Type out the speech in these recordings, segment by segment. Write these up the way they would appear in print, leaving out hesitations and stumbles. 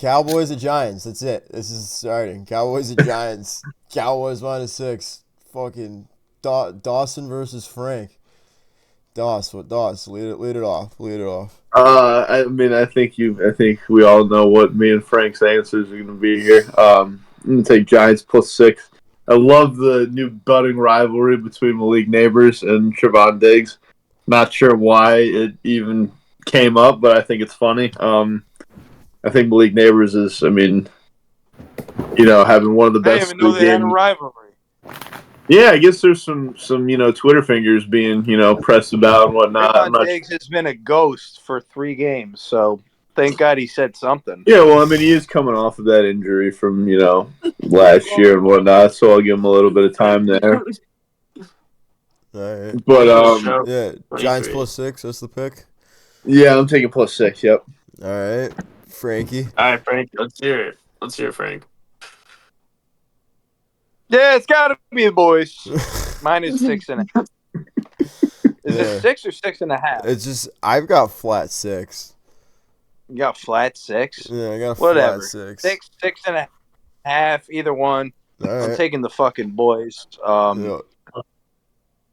Cowboys and Giants. That's it. This is starting. Cowboys and Giants. Cowboys -6. Fucking Dawson versus Frank. Doss? Lead it off. I think we all know what me and Frank's answers are going to be here. I'm going to take Giants +6. I love the new budding rivalry between Malik Neighbors and Trevon Diggs. Not sure why it even came up, but I think it's funny. I think Malik Neighbors is, having one of the I didn't best. even know they had a rivalry. Yeah, I guess there's some Twitter fingers being pressed about and whatnot. Trevon Diggs has been a ghost for 3 games, so thank God he said something. Yeah, well, he is coming off of that injury from last year and whatnot, so I'll give him a little bit of time there. All right. But yeah, Giants +6. That's the pick. Yeah, I'm taking +6. Yep. All right, Frankie. All right, Frank. Let's hear it. Frank. Yeah, it's got to be the boys. -6.5. Is it 6 or 6.5? It's just I've got flat 6. You got flat 6? Yeah, I got a Whatever. flat 6. 6.5, either one. All right. I'm taking the fucking boys.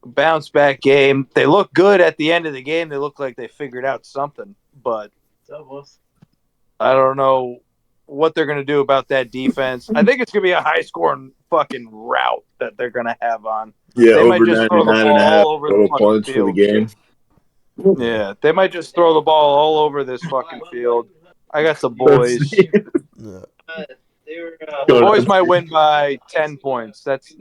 Bounce back game. They look good at the end of the game. They look like they figured out something, but I don't know what they're going to do about that defense. I think it's going to be a high-scoring fucking rout that they're going to have on. Yeah, they over might just throw the 99.5 ball over total the points field. for the game. Yeah, they might just throw the ball all over this fucking field. I got the boys. Yeah. The boys might win by 10 points. That's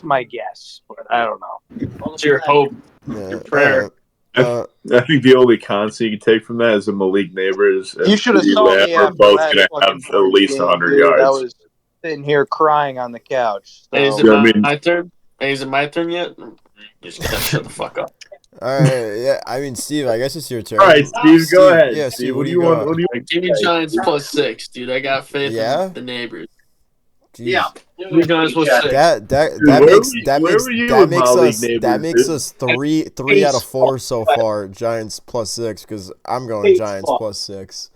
my guess, but I don't know. What's your hope? Your prayer? I think the only constant you can take from that is a Malik Neighbors. You should have saw me are after both that going to have fucking at least game, 100 dude. yards. I was sitting here crying on the couch. So. Is it my turn? Is it my turn yet? You just gotta shut the fuck up. All right, yeah. Steve, I guess it's your turn. All right, Steve, go ahead. Yeah, Steve, what do you want? Give me Giants +6, dude. I got faith in the Neighbors. Jeez. Yeah, we Giants +6. That makes us three out of 4 so far. Giants +6 because I'm going Giants +6.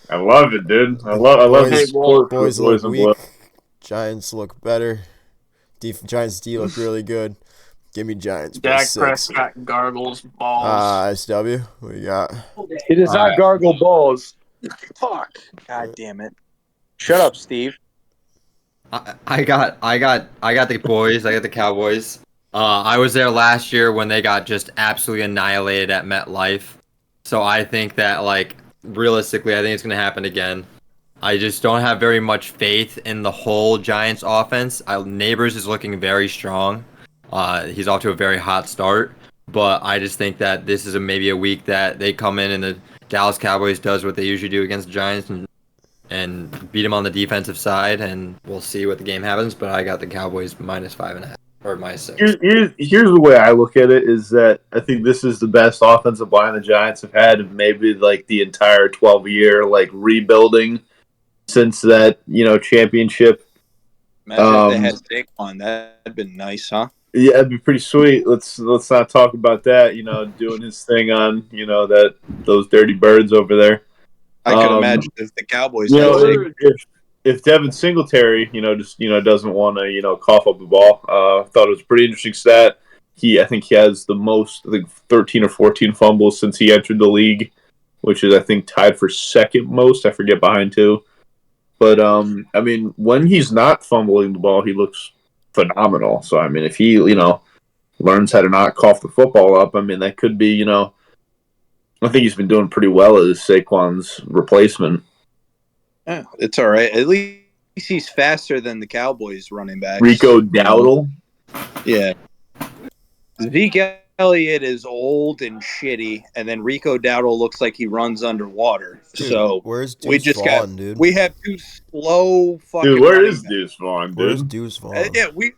I love it, dude. I love this sport. Boys look weak. Giants look better. Giants D look really good. Give me Giants Dak +6. Prescott gargles balls. SW, what you got? He does not gargle balls. Fuck. God damn it. Shut up, Steve. I got the boys. I got the Cowboys. I was there last year when they got just absolutely annihilated at MetLife. So I think that, realistically, I think it's going to happen again. I just don't have very much faith in the whole Giants offense. Neighbors is looking very strong. He's off to a very hot start. But I just think that this is maybe a week that they come in and the Dallas Cowboys does what they usually do against the Giants and beat them on the defensive side, and we'll see what the game happens. But I got the Cowboys -5.5 or -6. Here's the way I look at it is that I think this is the best offensive line the Giants have had in maybe the entire 12-year rebuilding since that championship. Imagine if they had Saquon. That'd been nice, huh? Yeah, it'd be pretty sweet. Let's not talk about that. Doing his thing on those dirty birds over there. I could imagine if the Cowboys. If Devin Singletary, doesn't want to, cough up the ball. I thought it was a pretty interesting stat. I think he has the most, 13 or 14 fumbles since he entered the league, which is, I think, tied for second most. I forget behind two. But, when he's not fumbling the ball, he looks phenomenal. So, if he, learns how to not cough the football up, that could be, I think he's been doing pretty well as Saquon's replacement. Yeah, it's all right. At least he's faster than the Cowboys running backs. Rico Dowdle? Yeah. Zeke Elliott is old and shitty, and then Rico Dowdle looks like he runs underwater. Dude, so where's Deuce Vaughn, dude? We have two slow fucking. Dude, where is Deuce Vaughn, dude? Where's Deuce Vaughn? We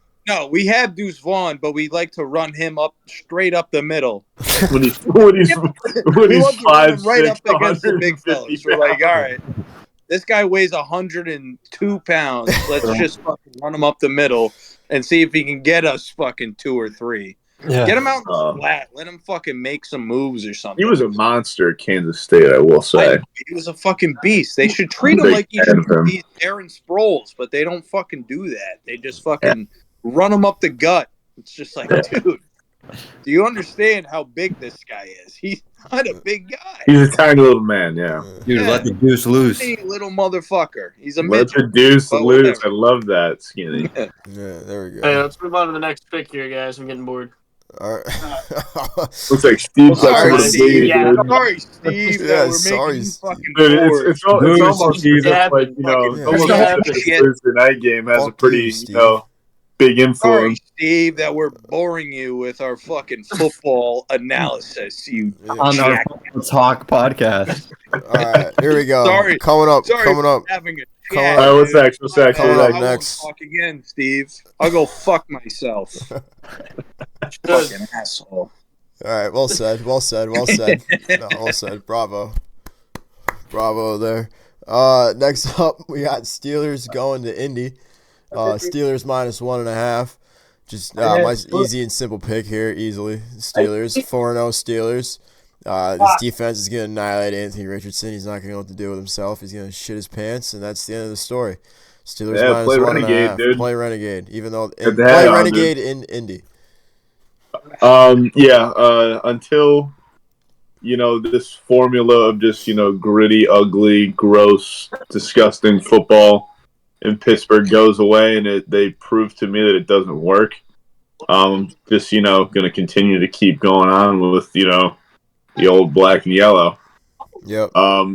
have Deuce Vaughn, but we like to run him up straight up the middle. when he's 5'6", right up against the big fellas. We're like, all right, this guy weighs 102 pounds. Let's just fucking run him up the middle and see if he can get us fucking 2 or 3. Yeah. Get him out in the flat. Let him fucking make some moves or something. He was a monster at Kansas State, I will say. He was a fucking beast. They should treat him like he should be Aaron Sproles, but they don't fucking do that. They just fucking run him up the gut. It's just like, dude, do you understand how big this guy is? He's not a big guy. He's a tiny little man, yeah. Dude, let the deuce loose. Tiny little motherfucker. He's a Let midget. the deuce but loose. whatever. I love that, Skinny. Yeah, there we go. Hey, let's move on to the next pick here, guys. I'm getting bored. All right. Looks like Steve's got Sorry, something to Steve. do, Yeah. dude. Sorry, Steve. Yeah, that we're sorry, making you Steve. fucking Dude, bored. it's almost Steve. just like, you know, Fucking- almost Yeah. as if the Thursday night game has a Fuck pretty, you, you Steve. know, big Sorry, influence. Steve, that we're boring you with our fucking football analysis. You On our Talk podcast. All right, here we go. Sorry. Coming up. having a Coming chat. up. All right, what's dude. next? What's next? Coming What's up I next? next. won't talk again, Steve. I'll go fuck myself. Fucking asshole. All right, well said. Well said. Well said. No, well said. Bravo. Bravo there. Next up, we got Steelers going to Indy. Steelers -1.5. Just my easy and simple pick here, easily. Steelers 4-0 Steelers. This defense is going to annihilate Anthony Richardson. He's not going to know what to do with himself. He's going to shit his pants, and that's the end of the story. Steelers Yeah, play -1.5. Renegade, dude. Play Renegade, even though Get the play head on, Renegade in Indy. Until, you know, this formula of just, you know, gritty, ugly, gross, disgusting football in Pittsburgh goes away, and they prove to me that it doesn't work. Just, you know, going to continue to keep going on with, you know, the old black and yellow. Yep.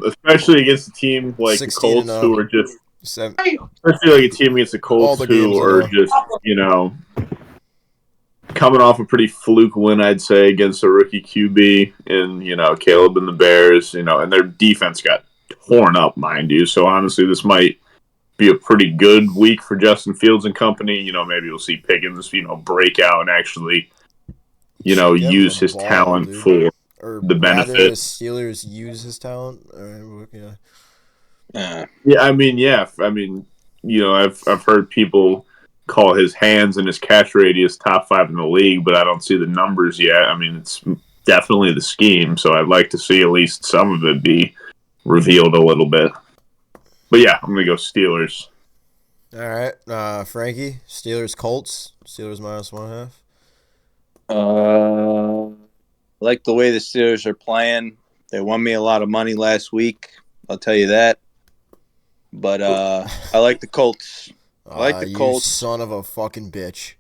Especially against a team like the 16-0. Colts, who are just, Seven. especially like a team against the All Colts the who games are in a- just, you know, coming off a pretty fluke win, I'd say, against a rookie QB and, you know, Caleb and the Bears, you know, and their defense got torn up, mind you. So honestly, this might be a pretty good week for Justin Fields and company. You know, maybe we'll see Pickens, you know, break out and actually, you know, Give him use the his ball, talent dude. for Or the rather, benefit. the Steelers use his talent. Yeah. Yeah, I mean, you know, I've heard people call his hands and his catch radius top 5 in the league, but I don't see the numbers yet. I mean, it's definitely the scheme, so I'd like to see at least some of it be revealed a little bit. But yeah, I'm gonna go Steelers. All right, Frankie. Steelers Colts. Steelers -1.5. I like the way the Steelers are playing. They won me a lot of money last week. I'll tell you that. But I like the Colts. I like the Colts. You son of a fucking bitch.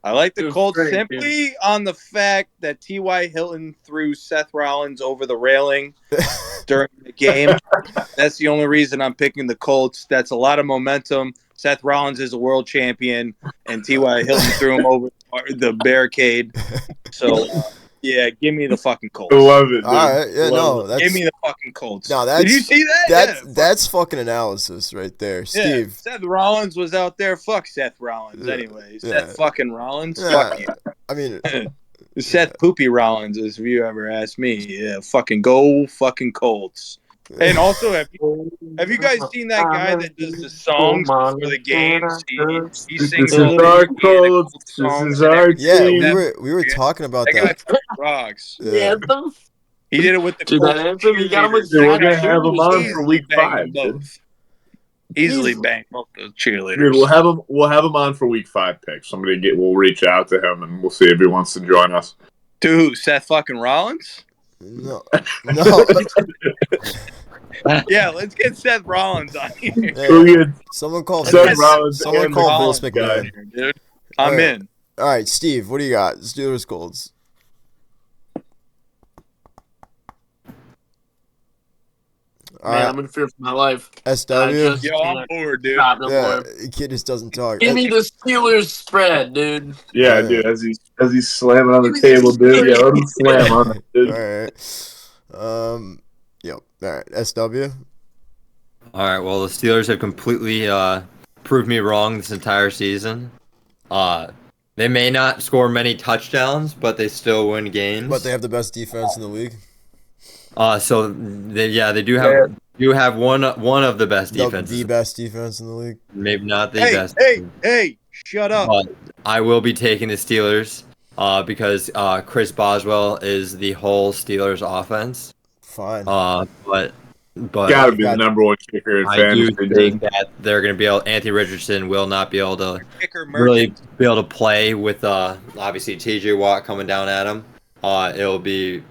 I like the Dude, Colts great, simply on the fact that T.Y. Hilton threw Seth Rollins over the railing during the game. That's the only reason I'm picking the Colts. That's a lot of momentum. Seth Rollins is a world champion, and T.Y. Hilton threw him over the barricade. So, yeah, give me the fucking Colts. I love it, dude. All right, yeah, Love no, it. that's Give me the fucking Colts. no, that's Did you see that? that's fucking analysis right there, Yeah, Steve. Seth Rollins was out there. Fuck Seth Rollins, Yeah, anyways. yeah. Seth fucking Rollins. Yeah, Fuck you. I mean, Seth Poopy Rollins, if you ever ask me. Yeah, fucking go fucking Colts. And also, have you guys seen that guy that does the songs for the games? He sings This all is the our Indiana Colts. Colts This songs is and our everything. yeah, team. we were talking about That guy that. fucking rocks. Yeah. He did it with the Dude, that Colts anthem, you got him with cheerleaders. Dude, we're gonna Zach have him on Easily for week bang 5, them dude. both. Easily bang both those cheerleaders. Dude, we'll have him on for week 5 picks. We'll reach out to him and we'll see if he wants to join us. Dude, Seth fucking Rollins? No, no. Yeah, let's get Seth Rollins on here. Who Hey, you- someone call Seth Vince. Rollins Someone and call Rollins Vince guy. McMahon. Dude. I'm Alright. in. All right, Steve, what do you got? Steelers Colts. All Man, right, I'm in fear for my life. SW. just- Yo, I'm bored, dude. Stop, no Yeah, more. the kid just doesn't talk. Give me the Steelers spread, dude. Yeah, Yeah. dude, as he's slamming on the table, dude. Yeah, let him slam on it, All dude. right. Yep. All right, SW. All right. Well, the Steelers have completely proved me wrong this entire season. They may not score many touchdowns, but they still win games. But they have the best defense in the league. So they do have one of the best defenses. The best defense in the league. Maybe not the Hey, best. hey, shut up. But I will be taking the Steelers. because Chris Boswell is the whole Steelers offense. Fine. But Gotta be the number one kicker in I do fantasy, think dude. that they're going to be able. Anthony Richardson will not be able to Kicker really merchant. be able to play with obviously T.J. Watt coming down at him. It'll be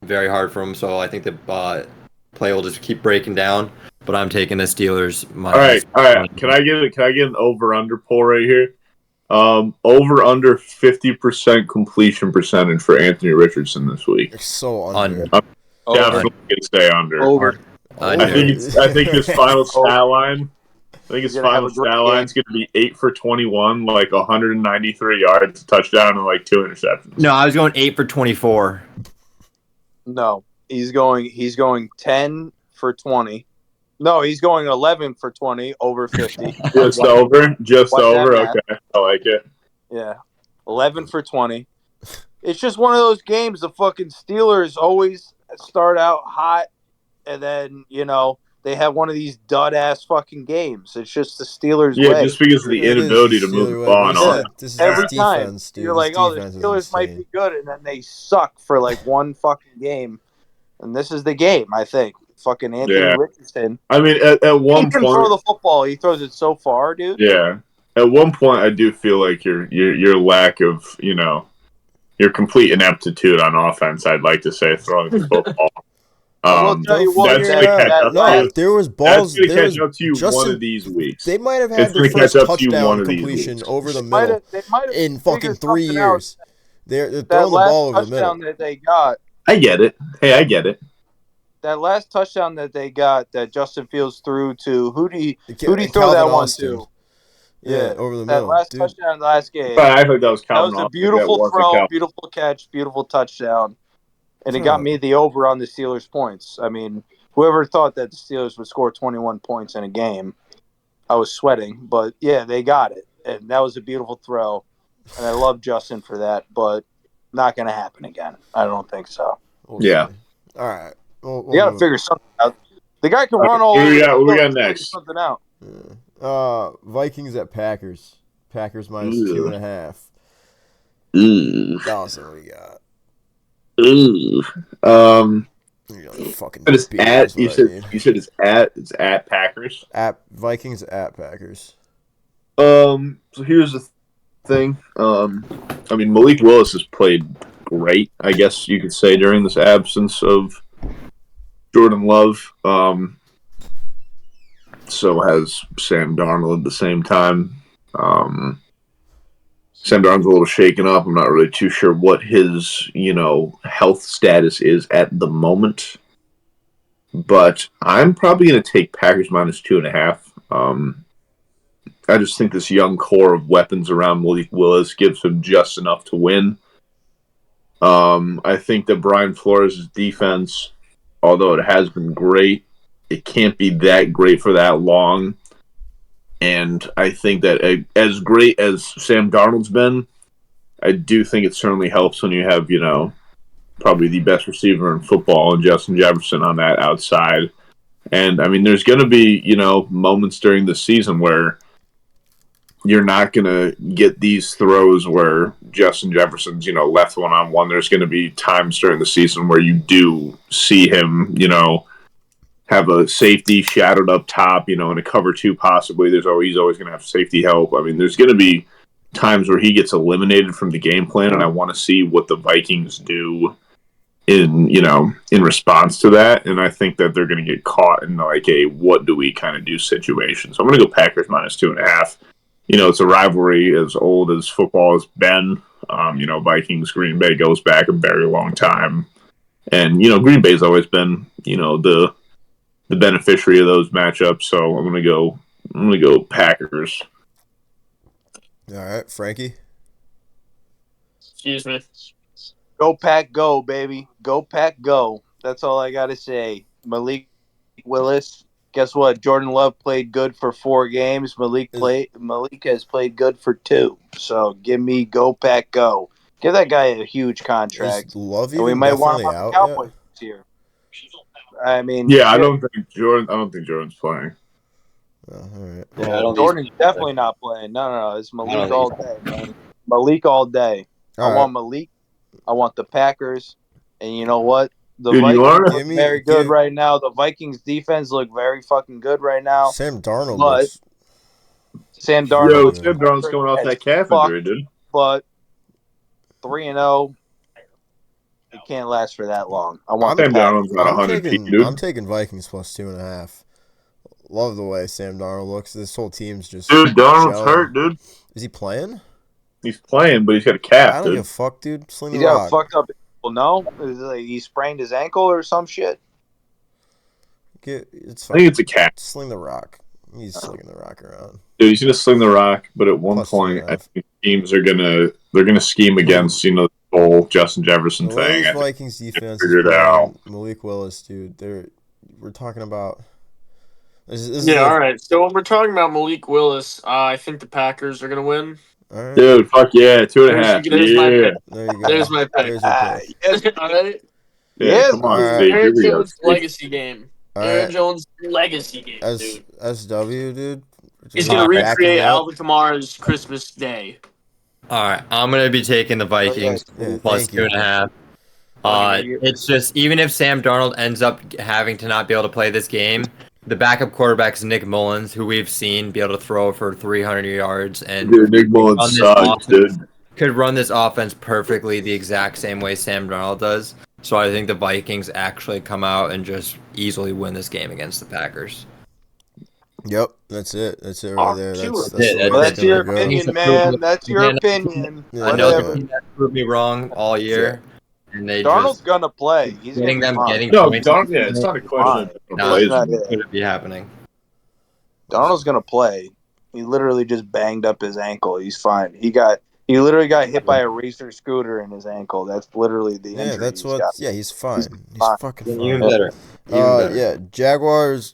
very hard for him. So I think the play will just keep breaking down. But I'm taking the Steelers. All right. Can I get an over/under poll right here? Over under 50% completion percentage for Anthony Richardson this week. You're so under. I'm definitely gonna say under. Over. I think his final stat line. I think his final stat line is going to be 8 for 21, like 193 yards, a touchdown, and like 2 interceptions. No, I was going 8 for 24. No, he's going 10 for 20. No, he's going 11 for 20, over 50. Just over. Okay, I like it. Yeah, 11 for 20. It's just one of those games. The fucking Steelers always start out hot, and then they have one of these dud-ass fucking games. It's just the Steelers' way. Yeah, just because of the inability to move the ball on. Every time you're like, oh, the Steelers might be good, and then they suck for like one fucking game. And this is the game, I think. Fucking Anthony Richardson. I mean, at one point, he can throw the football. He throws it so far, dude. Yeah. At one point, I do feel like your lack of your complete ineptitude on offense. I'd like to say throwing the football. I'll tell you what, that's going to catch up to you. There was balls. That's going to catch up to you one of these weeks. They might have had their first touchdown completion over the middle in fucking 3 years. They're throwing the ball over the middle. That they got. I get it. Hey, I get it. That last touchdown that they got, that Justin Fields threw to, who do you throw that one to? Yeah, over the middle. That last touchdown in the last game. I think that was Calvin. That was a beautiful throw, beautiful catch, beautiful touchdown. And it got me the over on the Steelers' points. I mean, whoever thought that the Steelers would score 21 points in a game, I was sweating. But, yeah, they got it. And that was a beautiful throw. And I love Justin for that, but not going to happen again. I don't think so. Yeah. All right. You got to figure something out. The guy can run all over. What we got next? Something out. Vikings at Packers. Packers minus 2.5. Dawson, what you got? Fucking it's at you said it's at Packers. At Vikings at Packers. So here's the thing. I mean, Malik Willis has played great, I guess you could say, during this absence of Jordan Love. So has Sam Darnold at the same time. Sam Darnold's a little shaken up. I'm not really too sure what his, health status is at the moment. But I'm probably going to take Packers minus 2.5. I just think this young core of weapons around Malik Willis gives him just enough to win. I think that Brian Flores' defense, although it has been great, it can't be that great for that long. And I think that as great as Sam Darnold's been, I do think it certainly helps when you have, probably the best receiver in football and Justin Jefferson on that outside. And, I mean, there's going to be, moments during the season where you're not going to get these throws where Justin Jefferson's, left one-on-one. There's going to be times during the season where you do see him, have a safety shadowed up top, in a cover two possibly. He's always going to have safety help. I mean, there's going to be times where he gets eliminated from the game plan, and I want to see what the Vikings do in response to that. And I think that they're going to get caught in like a what do we kind of do situation. So I'm going to go Packers minus 2.5. It's a rivalry as old as football has been. Vikings, Green Bay goes back a very long time. And, Green Bay's always been, the beneficiary of those matchups. So I'm gonna go Packers. All right, Frankie. Excuse me. Go Pack, go, baby. Go Pack, go. That's all I gotta say. Malik Willis. Guess what? Jordan Love played good for 4 games. Malik has played good for 2. So give me go Pack, go. Give that guy a huge contract. Is Love and we might want him on the Cowboys this year. I mean, yeah, I don't think Jordan's playing. Oh, all right. Well, Jordan's definitely not playing. No. It's Malik all day, man. Malik all day. All I want Malik. I want the Packers. And you know what? The Dude, you Vikings are? look very good right now. The Vikings defense look very fucking good right now. Sam Darnold But looks. Sam Yo, Darnold Yo, looks Sam Darnold's coming off that calf fuck, injury, dude. but 3-0, it can't last for that long. I want Sam the Packers. Darnold's about 100 feet, dude. I'm taking Vikings plus 2.5. Love the way Sam Darnold looks. This whole team's just. Dude, Darnold's gelling. hurt, dude. Is he playing? He's playing, but he's got a I calf, don't give a dude. fuck, dude. Sling He's the got rock. a fucked up ankle. No, is it like he sprained his ankle or some shit. It's I fine. think it's a calf. Sling the rock. He's slinging the rock around. Dude, he's gonna sling the rock, but at one Plus point, I 2.5. think teams are gonna scheme against the whole Justin Jefferson The way thing. this I think Vikings defense is figure it out. playing, Malik Willis, dude. We're talking about. This is Yeah, all right. So when we're talking about Malik Willis, I think the Packers are gonna win. All right. Dude, fuck yeah, 2.5. There's my Yeah, pick. There you go. There's my pick. There's your pick. All right. yeah. Yes. Come on, All right. Steve. Here Aaron we go. Jones' Steve. legacy game. All Aaron right. Jones' legacy game, dude. SW, dude. He's Just gonna backing recreate it up. Alvin Kamara's Christmas Day. All right, I'm gonna be taking the Vikings Yeah, plus thank you. 2.5. It's just even if Sam Darnold ends up having to not be able to play this game, the backup quarterback is Nick Mullins, who we've seen be able to throw for 300 yards and Dude, Nick Mullins on this sucks, offense. dude. Could run this offense perfectly the exact same way Sam Darnold does. So I think the Vikings actually come out and just easily win this game against the Packers. Yep, that's it. That's it right there. That's the it. way Well, it's that's your gonna go. opinion, man. That's your opinion. Yeah, I know Whatever. the team that proved me wrong all year, and they Darnold's just gonna play. He's getting gonna them be fine. getting No, points. Darnold. Yeah, it's not a question of No, plays. not it. Could be happening. Darnold's gonna play. He literally just banged up his ankle. He's fine. He literally got hit by a racer scooter in his ankle. That's literally the injury. Yeah, that's he's what. got. Yeah, he's fine. He's fine. fucking Even fine. better. Even better. Yeah, Jaguars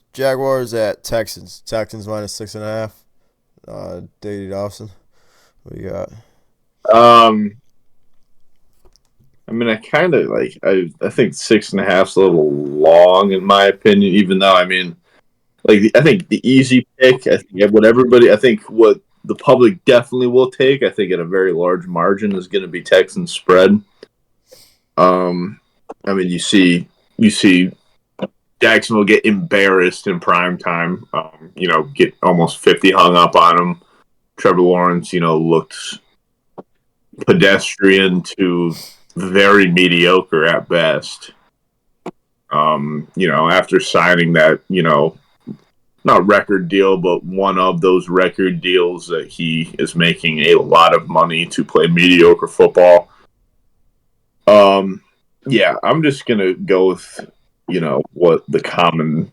at Texans. Texans minus 6.5. Davey Dawson. What do you got? I mean, I kind of like. I think 6.5's a little long in my opinion. Even though I mean, like I think the easy pick. I think what everybody. I think what the public definitely will take. I think at a very large margin is going to be Texans spread. I mean, you see Jacksonville get embarrassed in prime time. Get almost 50 hung up on them. Trevor Lawrence, looked pedestrian to very mediocre at best. After signing that, not record deal, but one of those record deals that he is making a lot of money to play mediocre football. Yeah, I'm just gonna go with what the common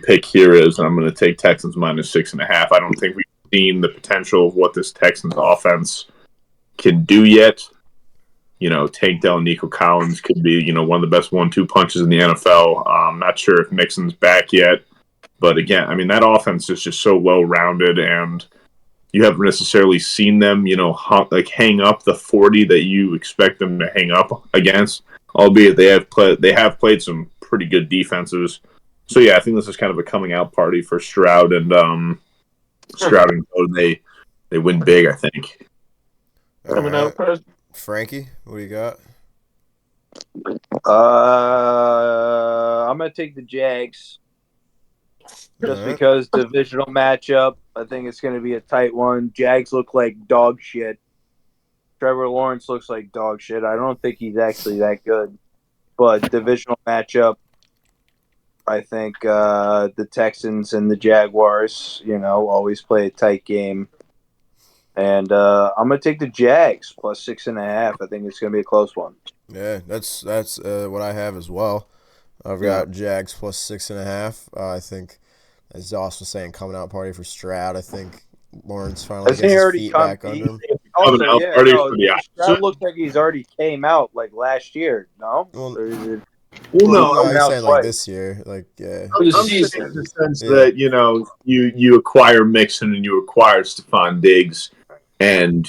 pick here is, and I'm gonna take Texans minus 6.5. I don't think we've seen the potential of what this Texans offense can do yet. Tank Dell and Nico Collins could be, one of the best 1-2 punches in the NFL. I'm not sure if Mixon's back yet. But again, I mean, that offense is just so well-rounded, and you haven't necessarily seen them, hang up the 40 that you expect them to hang up against, albeit they have played some pretty good defenses. So, yeah, I think this is kind of a coming-out party for Stroud, and Stroud and Code, they win big, I think. Coming out first. Frankie, what do you got? I'm gonna take the Jags. Just because divisional matchup, I think it's going to be a tight one. Jags look like dog shit. Trevor Lawrence looks like dog shit. I don't think he's actually that good. But divisional matchup, I think the Texans and the Jaguars, always play a tight game. And I'm going to take the Jags plus 6.5. I think it's going to be a close one. Yeah, that's what I have as well. I've got Jags plus 6.5. I think, as Doss was saying, coming out party for Stroud. I think Lawrence finally gets his feet back under him. Stroud looks like he's already came out like last year. No, Well, no, I'm saying like this year, like yeah. I'm saying in the sense that you acquire Mixon and you acquire Stephon Diggs, and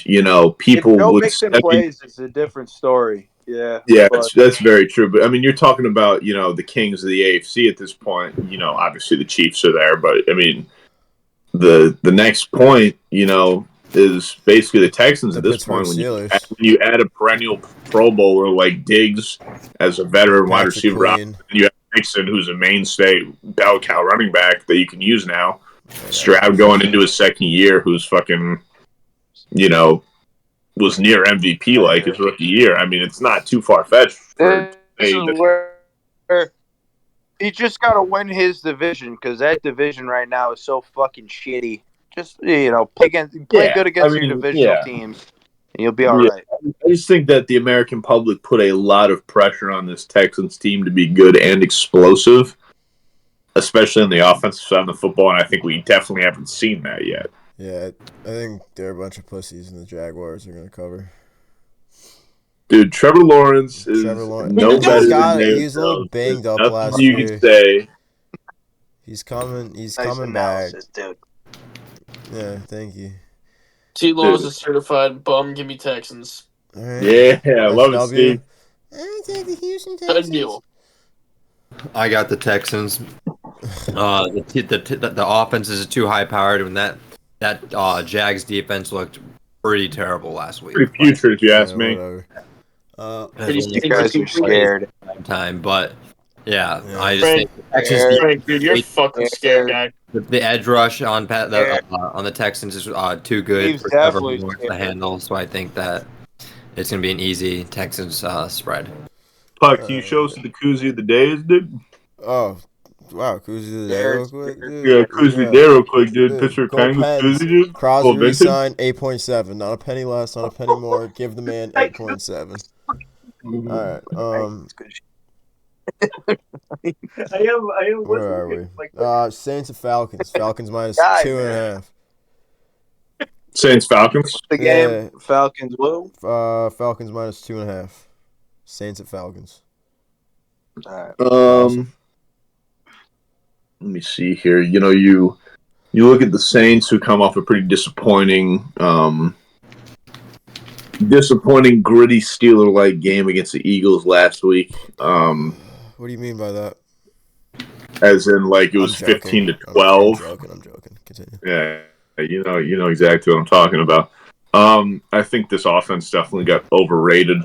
people if Joe would. Mixon plays, it's a different story. Yeah, that's very true. But I mean, you're talking about the kings of the AFC at this point. Obviously the Chiefs are there, but I mean, the next point, is basically the Texans The at this Pittsburgh point. When Steelers. you add a perennial Pro Bowler like Diggs as a veteran wide Patrick receiver, Queen. and you have Mixon, who's a mainstay bell cow running back that you can use now. Stroud going into his second year, who's fucking, was near MVP like his rookie year. I mean, it's not too far fetched. This is where he just got to win his division because that division right now is so fucking shitty. Just play good against your divisional teams, and you'll be all right. I just think that the American public put a lot of pressure on this Texans team to be good and explosive, especially on the offensive side of the football, and I think we definitely haven't seen that yet. Yeah, I think they're a bunch of pussies, and the Jaguars are going to cover. Dude, Trevor Lawrence is no better than he's a little banged up last year. You can say. He's coming. He's nice coming back. Dude. Yeah, thank you. T-Law is a certified bum. Give me Texans. All right. Yeah, I love it, Steve. I take the Houston Good Texans. deal. I got the Texans. The offense is too high powered, and that Jags defense looked pretty terrible last week. Pretty putrid, if you ask me. Whatever. You guys are scared. But yeah, I just Frank, think the Texans. Frank, dude, you're fucking scared, guy. The edge rush on the Texans is too good He's for Trevor definitely Lawrence to scared. handle, so I think that it's going to be an easy Texans spread. Puck, can you show us the Koozie of the day, dude? Oh, wow, Koozie of the day real quick, dude. Yeah, Koozie of the day real quick, dude. Pittsburgh Go Penguins Pens. Koozie, dude. Crosby Full vintage. re-signed 8.7. Not a penny less, not a penny more. Give the man 8.7. All right. Where are we? Saints and Falcons. Falcons minus 2.5. Saints Falcons. The game, Yeah. Falcons will. Falcons minus 2.5. Saints at Falcons. All right. Awesome. Let me see here. You look at the Saints, who come off a pretty disappointing, gritty Steeler-like game against the Eagles last week. What do you mean by that? As in, like, it was 15-12. I'm joking. Continue. Yeah, you know exactly what I'm talking about. I think this offense definitely got overrated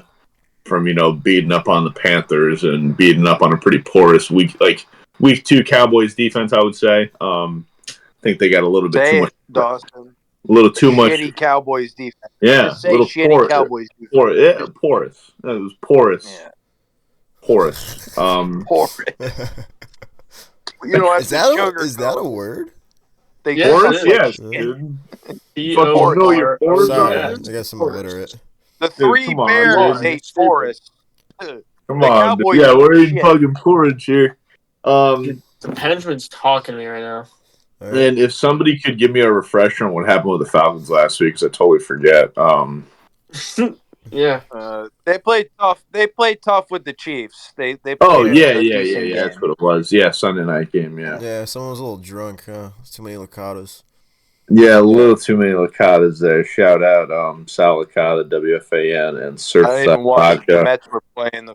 from beating up on the Panthers and beating up on a pretty porous week 2 Cowboys defense. I would say. I think they got a little bit too much. Dawson. A little too much. Shitty Cowboys defense. Yeah, Just say shitty Cowboys defense. Porous. It was porous. Yeah. Porous. Porous. Is that a word? Porous, yes, dude. Know your porous. Sorry, I guess I'm illiterate. The Three Bears hate Forest. Come on, dude. Yeah, we're eating fucking porridge here. The Penguins talking to me right now. Right. And if somebody could give me a refresher on what happened with the Falcons last week, because I totally forget. Yeah. They played tough. They played tough with the Chiefs. They played yeah. That's what it was. Yeah, Sunday night game. Yeah. Yeah, someone was a little drunk. Huh? Too many Licatas. Yeah, a little too many Licatas there. Shout out Sal Licata, WFAN, and Surf I didn't even watch Vodka. the Mets were playing,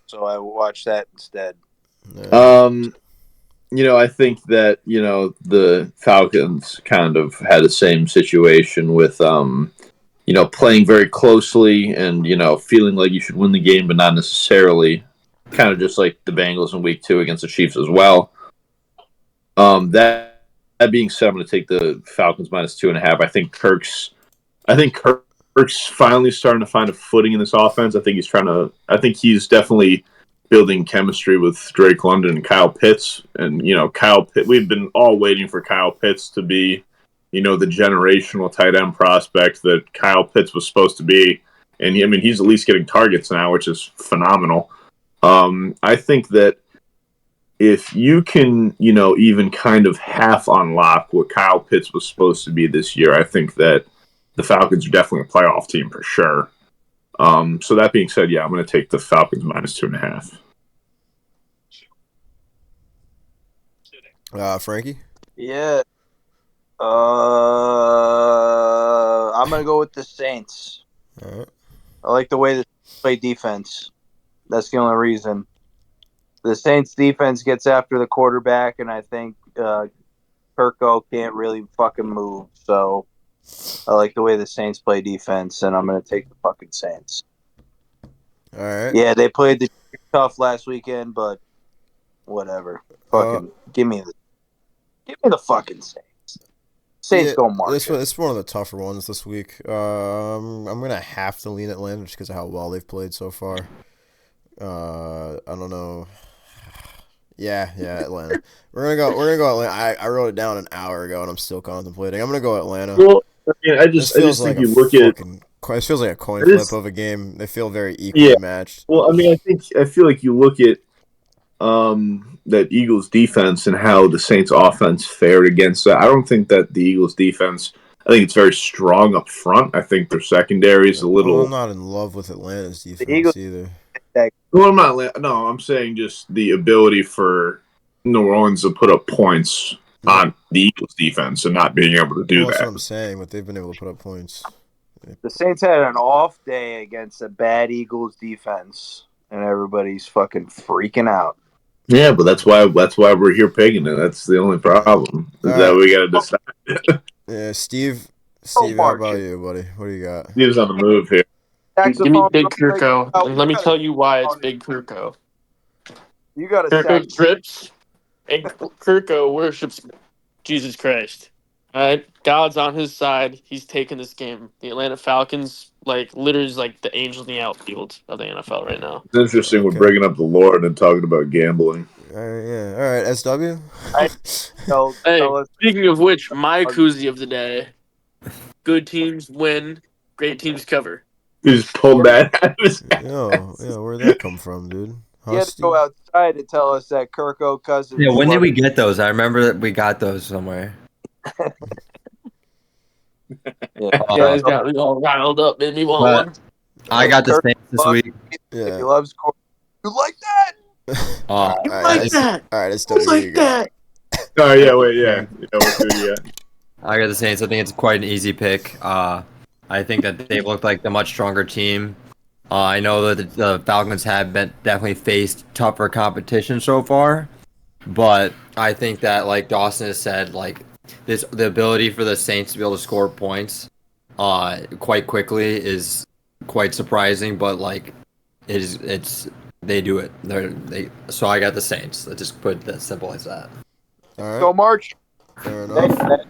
so I watched that instead. Yeah. I think that the Falcons kind of had the same situation with playing very closely and feeling like you should win the game, but not necessarily. Kind of just like the Bengals in Week 2 against the Chiefs as well. That being said, I'm going to take the Falcons minus 2.5. I think Kirk's finally starting to find a footing in this offense. I think he's definitely building chemistry with Drake London and Kyle Pitts. And, Kyle Pitts, we've been all waiting for Kyle Pitts to be, the generational tight end prospect that Kyle Pitts was supposed to be. And, he's at least getting targets now, which is phenomenal. I think that if you can, even kind of half unlock what Kyle Pitts was supposed to be this year, I think that the Falcons are definitely a playoff team for sure. So that being said, yeah, I'm going to take the Falcons minus 2.5. Frankie? Yeah. I'm going to go with the Saints. All right. I like the way they play defense. That's the only reason. The Saints defense gets after the quarterback, and I think Kirko can't really fucking move. So I like the way the Saints play defense, and I'm going to take the fucking Saints. All right. Yeah, they played the tough last weekend, but whatever. Fucking give me the fucking Saints. Saints go march. It's one of the tougher ones this week. I'm gonna have to lean Atlanta just because of how well they've played so far. I don't know. Yeah, Atlanta. We're gonna go Atlanta. I wrote it down an hour ago and I'm still contemplating. I'm gonna go Atlanta. Well, I mean, I just think you look at. It feels like a coin flip of a game. They feel very equally matched. Well, I mean, I feel like you look at that Eagles defense and how the Saints offense fared against that. I don't think that the Eagles defense. I think it's very strong up front. I think their secondary is a little. Well, I'm not in love with Atlanta's defense either. Well, I'm not. No, I'm saying just the ability for New Orleans to put up points on the Eagles defense and not being able to do that. That's what I'm saying, but they've been able to put up points. The Saints had an off day against a bad Eagles defense, and everybody's fucking freaking out. Yeah, but that's why we're here picking it. That's the only problem. Is that we got to decide. Yeah, Steve, how about you, buddy? What do you got? Steve's on the move here. Give me Big Kirko, and let me tell you why it's Big Kirko. You got Kirko trips, and Kirko worships Jesus Christ. All right, God's on his side. He's taking this game. The Atlanta Falcons, literally is like the angel in the outfield of the NFL right now. It's interesting we're bringing up the Lord and talking about gambling. All right, SW. Hey, speaking of which, my koozie of the day: good teams win, great teams cover. He just pulled that out of his ass. Yo, where'd that come from, dude? He had to go outside to tell us that Kirko Cousins. Yeah, when did we get those? I remember that we got those somewhere. You guys got me all riled up, made me want one. I got the Saints this week. Yeah. He loves Corey. You like that? You like that? All right, it's you like that? Oh yeah, wait, yeah. We'll do, I got the Saints. I think it's quite an easy pick. I think that they look like the much stronger team. I know that the Falcons have definitely faced tougher competition so far, but I think that, like Dawson has said, the ability for the Saints to be able to score points quite quickly is quite surprising. But they do it. So I got the Saints. Let's just put it as simple as that. All right. Go March. Fair enough.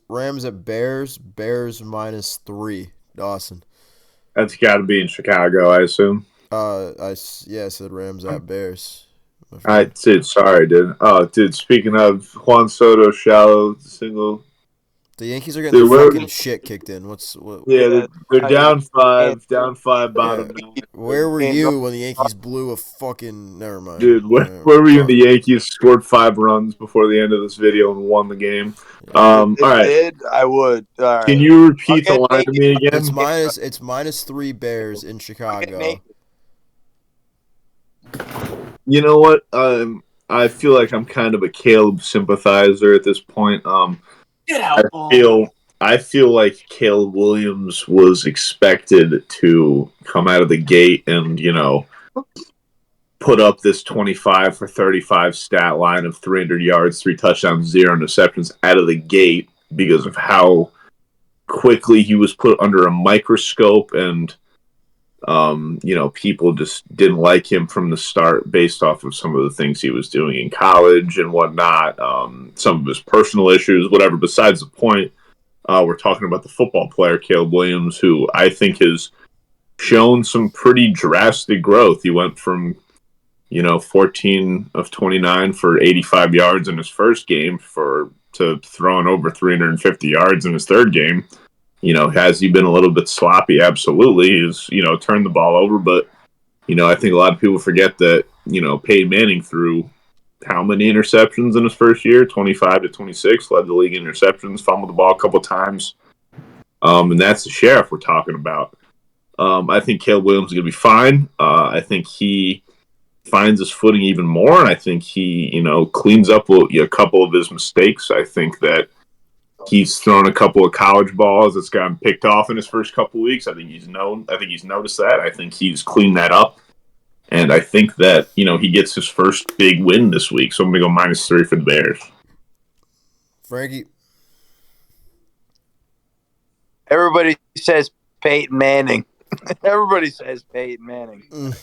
Rams at Bears. Bears -3. Dawson. That's got to be in Chicago, I assume. I said Rams at Bears. I did. Sorry, dude. Oh, dude. Speaking of Juan Soto, shallow single. The Yankees are getting their fucking shit kicked in. Yeah, they're down five, bottom. Yeah. Where were you when the Yankees blew a fucking? Never mind, dude. Where were you when the Yankees scored 5 runs before the end of this video and won the game? All right. I would. All right. Can you repeat the line to me again? It's -3 Bears in Chicago. You know what? I feel like I'm kind of a Caleb sympathizer at this point. Get out, I feel like Caleb Williams was expected to come out of the gate and, put up this 25 for 35 stat line of 300 yards, 3 touchdowns, 0 interceptions out of the gate because of how quickly he was put under a microscope and people just didn't like him from the start based off of some of the things he was doing in college and whatnot, some of his personal issues, whatever. Besides the point, we're talking about the football player, Caleb Williams, who I think has shown some pretty drastic growth. He went from, 14 of 29 for 85 yards in his first game to throwing over 350 yards in his third game. Has he been a little bit sloppy? Absolutely. He's, turned the ball over. But, I think a lot of people forget that, Peyton Manning threw how many interceptions in his first year? 25 to 26, led the league in interceptions, fumbled the ball a couple times. And that's the sheriff we're talking about. I think Caleb Williams is going to be fine. I think he finds his footing even more. And I think he, cleans up a couple of his mistakes. I think that he's thrown a couple of college balls that's gotten picked off in his first couple of weeks. I think he's noticed that. I think he's cleaned that up. And I think that, he gets his first big win this week. So I'm going to go -3 for the Bears. Frankie. Everybody says Peyton Manning. Everybody says Peyton Manning.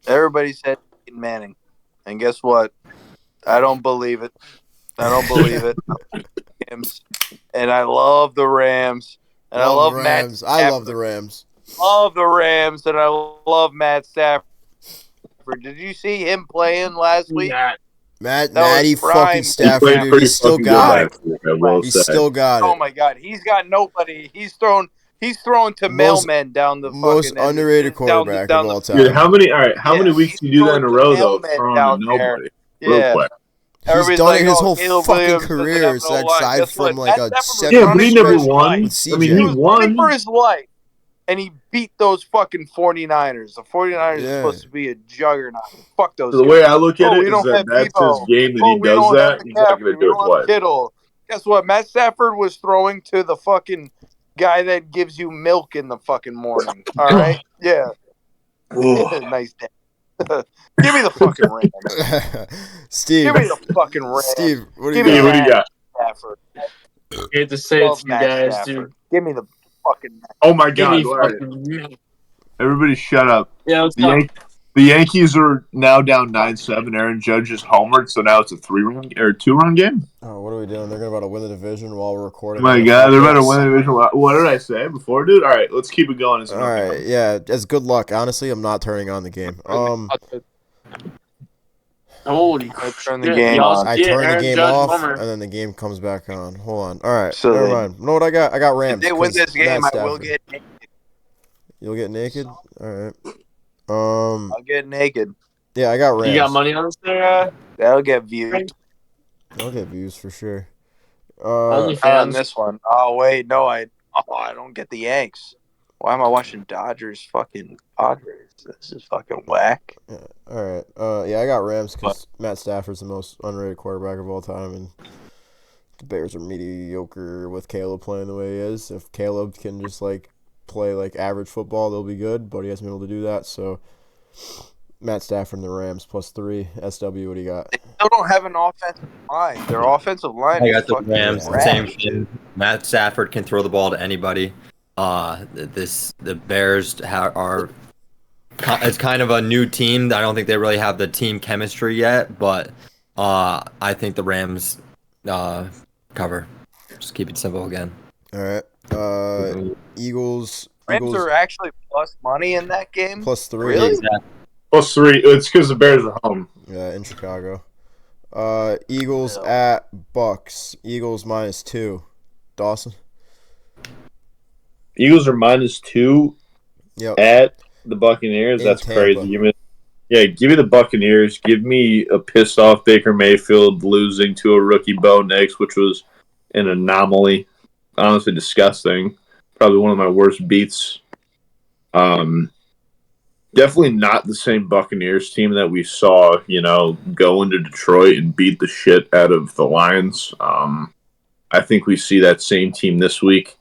Everybody says Peyton Manning. And guess what? I don't believe it. I don't believe it. And I love the Rams. And I love the Matt Rams. Stafford. I love the Rams. Love the Rams, and I love Matt Stafford. Did you see him playing last week? Matty prime. fucking Stafford, dude. He's still got it. He's still got it. Oh my God, he's got nobody. He's throwing to mailmen down the most fucking underrated quarterback of all time. Dude, how many weeks do you do that in a row though? Throwing to nobody. Real quick. He's done it his whole fucking career, aside from like a 7 but he never won. I mean, he was running for his life, and he beat those fucking 49ers. The 49ers are supposed to be a juggernaut. Fuck those. So the way I look at it is that's his game that he does that. He's not going to do it twice. Kittle. Guess what? Matt Stafford was throwing to the fucking guy that gives you milk in the fucking morning. All right? Yeah. Nice day. Give me the fucking Rams. Steve. Give me the fucking Rams. Steve, what do you got? Stafford. I hate to say it to you guys, Stafford. Give me the fucking Oh my God. Everybody shut up. Yeah, the Yankees are now down 9-7. Aaron Judge is homered, so now it's a 2-run game. Oh, what are we doing? They're about to win the division while we're recording. Oh my God, they're about to win the division. What did I say before, dude? All right, let's keep it going. All right, yeah, it's good luck. Honestly, I'm not turning on the game. Holy turn the game on. I turn the game off, and then the game comes back on. Hold on. All right, never mind. You know what I got? I got Rams. If they win this game, I will get naked. You'll get naked? All right. I'll get naked. Yeah, I got Rams. You got money on this there? That'll get views. I'll get views for sure. Only on this one. Oh wait, no, I don't get the Yanks. Why am I watching Dodgers fucking Padres? This is fucking whack. Yeah, all right. Yeah, I got Rams because Matt Stafford's the most underrated quarterback of all time, and the Bears are mediocre with Caleb playing the way he is. If Caleb can just like play like average football, they'll be good, but he hasn't been able to do that. So Matt Stafford and the Rams +3. SW, what do you got? They still don't have an offensive line. Their offensive line I is got the fucking Rams. trash. Same thing. Matt Stafford can throw the ball to anybody. The Bears are. It's kind of a new team. I don't think they really have the team chemistry yet, but I think the Rams cover. Just keep it simple again. All right. Eagles. Rams are actually plus money in that game. +3. Really? Exactly. +3. It's because the Bears are home. Yeah, in Chicago. Eagles at Bucks. Eagles -2. Dawson. Eagles are -2 at the Buccaneers. That's crazy. Give me the Buccaneers. Give me a pissed off Baker Mayfield losing to a rookie Bo Nix, which was an anomaly. Honestly, disgusting. Probably one of my worst beats. Definitely not the same Buccaneers team that we saw, go into Detroit and beat the shit out of the Lions. I think we see that same team this week.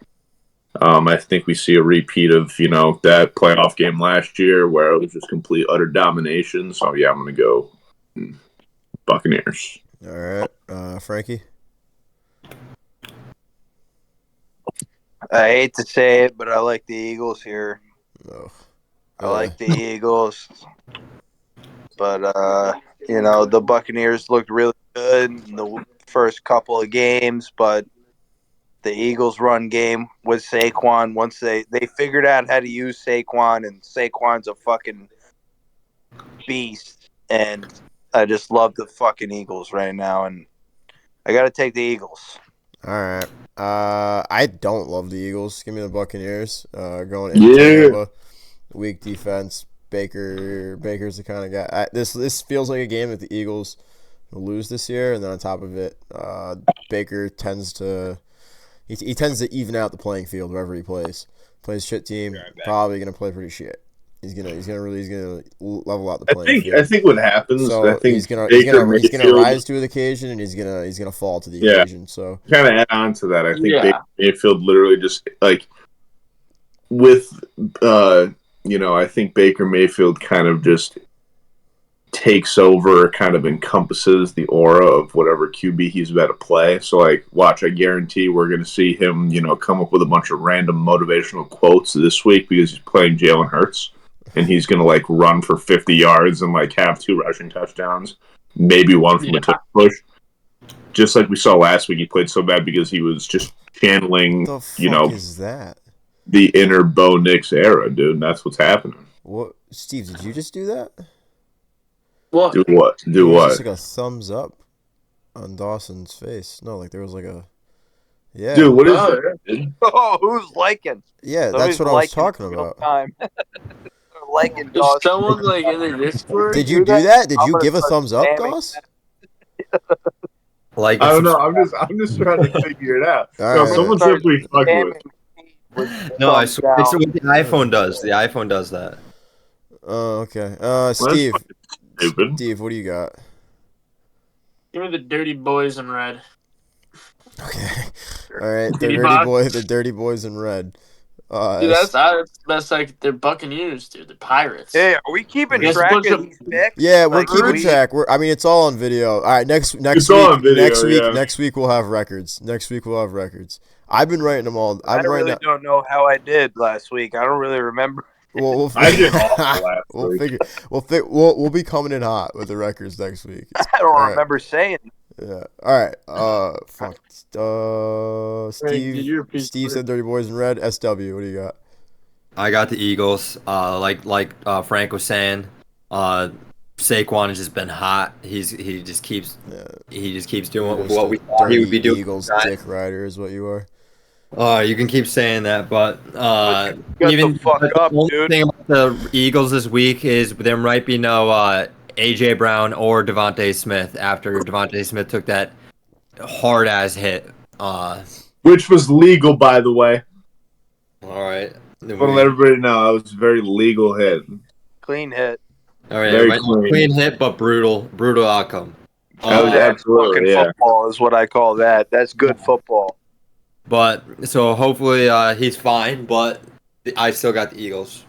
I think we see a repeat of, that playoff game last year where it was just complete, utter domination. So, yeah, I'm going to go Buccaneers. All right. Frankie? I hate to say it, but I like the Eagles here. Oh. I like the Eagles. But, the Buccaneers looked really good in the first couple of games, but the Eagles' run game with Saquon, once they figured out how to use Saquon, and Saquon's a fucking beast, and I just love the fucking Eagles right now, and I got to take the Eagles. All right. I don't love the Eagles. Give me the Buccaneers. Going into Tampa. Weak defense. Baker's the kind of guy. This feels like a game that the Eagles will lose this year, and then on top of it, Baker tends to even out the playing field wherever he plays. Plays shit team, probably gonna play pretty shit. He's gonna level out the playing field. I think what happens. So I think he's gonna rise to the occasion, and he's gonna fall to the occasion. So kind of add on to that, I think Baker Mayfield literally just like with I think Baker Mayfield kind of just takes over, kind of encompasses the aura of whatever QB he's about to play. So, like, watch, I guarantee we're going to see him, come up with a bunch of random motivational quotes this week because he's playing Jalen Hurts. And he's going to, like, run for 50 yards and, like, have 2 rushing touchdowns. Maybe one from a touch push. Just like we saw last week, he played so bad because he was just channeling, The fuck is that? the inner Bo Nix era, dude. That's what's happening. What, Steve? Did you just do that? What? Do what? It Do was what? just like a thumbs up on Dawson's face. No, like there was like a. Yeah. Dude, what is that? Dude? Oh, who's liking? Yeah, Somebody's that's what I was liking talking real about. time. They're liking If Dawson. someone like in the Discord, Did you do that? Did I'm you gonna give a start thumbs up, spamming Doss? Like, I don't know. I'm just trying to figure it out. All No, right. someone simply fucking with. No, I thumbs swear, it's down. what the iPhone does. The iPhone does that. Oh, okay. Well, Steve. that's fucking stupid. Steve, what do you got? give me the dirty boys in red. Okay. All right. The Dirty dirty box. boy. The dirty boys in red. Dude, that's like they're Buccaneers, dude. They're Pirates. Hey, are we keeping Yes, track bunch of of- these picks? Yeah, we're Like, keeping we- track. I mean, it's all on video. All right, next It's week. all on video, yeah. Next week we'll have records. Next week we'll have records. I've been writing them all. I I've been writing. really don't know how I did last week. I don't really remember. We'll I did figure. awful last We'll week. figure. We'll be coming in hot with the records next week. I don't All right. remember saying. Yeah. All right. Fuck. Frank, you're a Steve. piece of Steve work. said dirty boys in red. SW. What do you got? I got the Eagles. Like Frank was saying, Saquon has just been hot. He just keeps doing what we thought he would be doing. Eagles dick rider is what you are. You can keep saying that, but Shut the fuck up, only dude. thing about the Eagles this week is there might be no AJ Brown or Devontae Smith after Devontae Smith took that hard ass hit. Which was legal, by the way. All right. I want to let everybody know it was a very legal hit. Clean hit. All right, Very right, clean. clean hit, but brutal outcome. That was That's absolutely, fucking yeah. football is what I call that. That's good football. But so hopefully he's fine. But I still got the Eagles.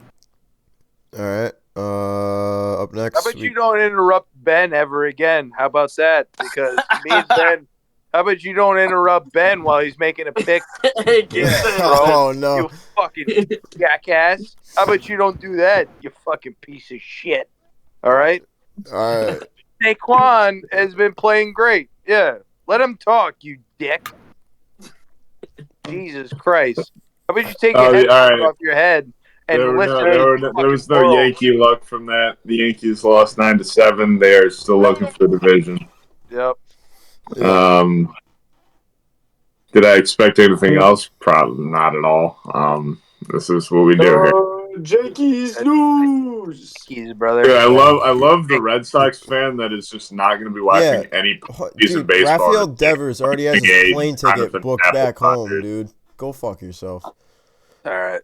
All right. Up next. How about you don't interrupt Ben ever again? How about that? Because me and Ben. How about you don't interrupt Ben while he's making a pick? Hey, get Yeah. the- Oh no. You fucking jackass. How about you don't do that? You fucking piece of shit. All right. All right. Saquon has been playing great. Yeah. Let him talk, you dick. Jesus Christ. How about you take your Oh, head yeah, all right. off your head and There listen to there was no world. Yankee luck from that. The Yankees lost 9-7. They are still looking for the division. Yep. Yeah. Did I expect anything else? Probably not at all. This is what we do here. Yankees lose. Keys, brother. Yeah, I love the Red Sox fan that is just not going to be watching any piece of Dude, baseball. Rafael Devers already has his NBA plane kind ticket of booked Apple back home, Watch, dude. Go fuck yourself. All right.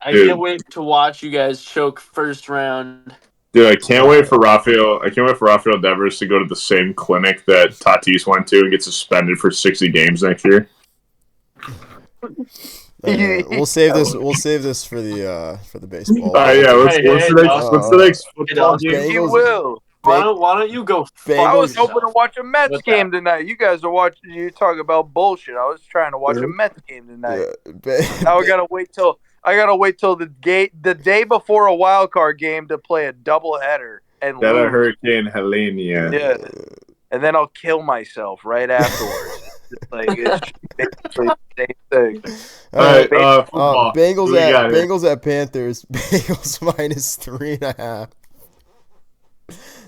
I Dude. can't wait to watch you guys choke first round. Dude, I can't wait for Rafael Devers to go to the same clinic that Tatis went to and get suspended for 60 games next year. We'll save this. We'll save this for the baseball. All right, yeah. What's the next football Hey, game? He Bengals- will. Why don't you go? I was Bengals- hoping to watch a Mets What's game tonight. You guys are watching. You talk about bullshit. I was trying to watch a Mets game tonight. Now I gotta wait till the day before a wild card game to play a doubleheader and That lose. Hurricane Helene, Yeah, and then I'll kill myself right afterwards. It's basically the same thing. All right, football. Who Bengals we at got here? Bengals at Panthers. Bengals minus 3.5.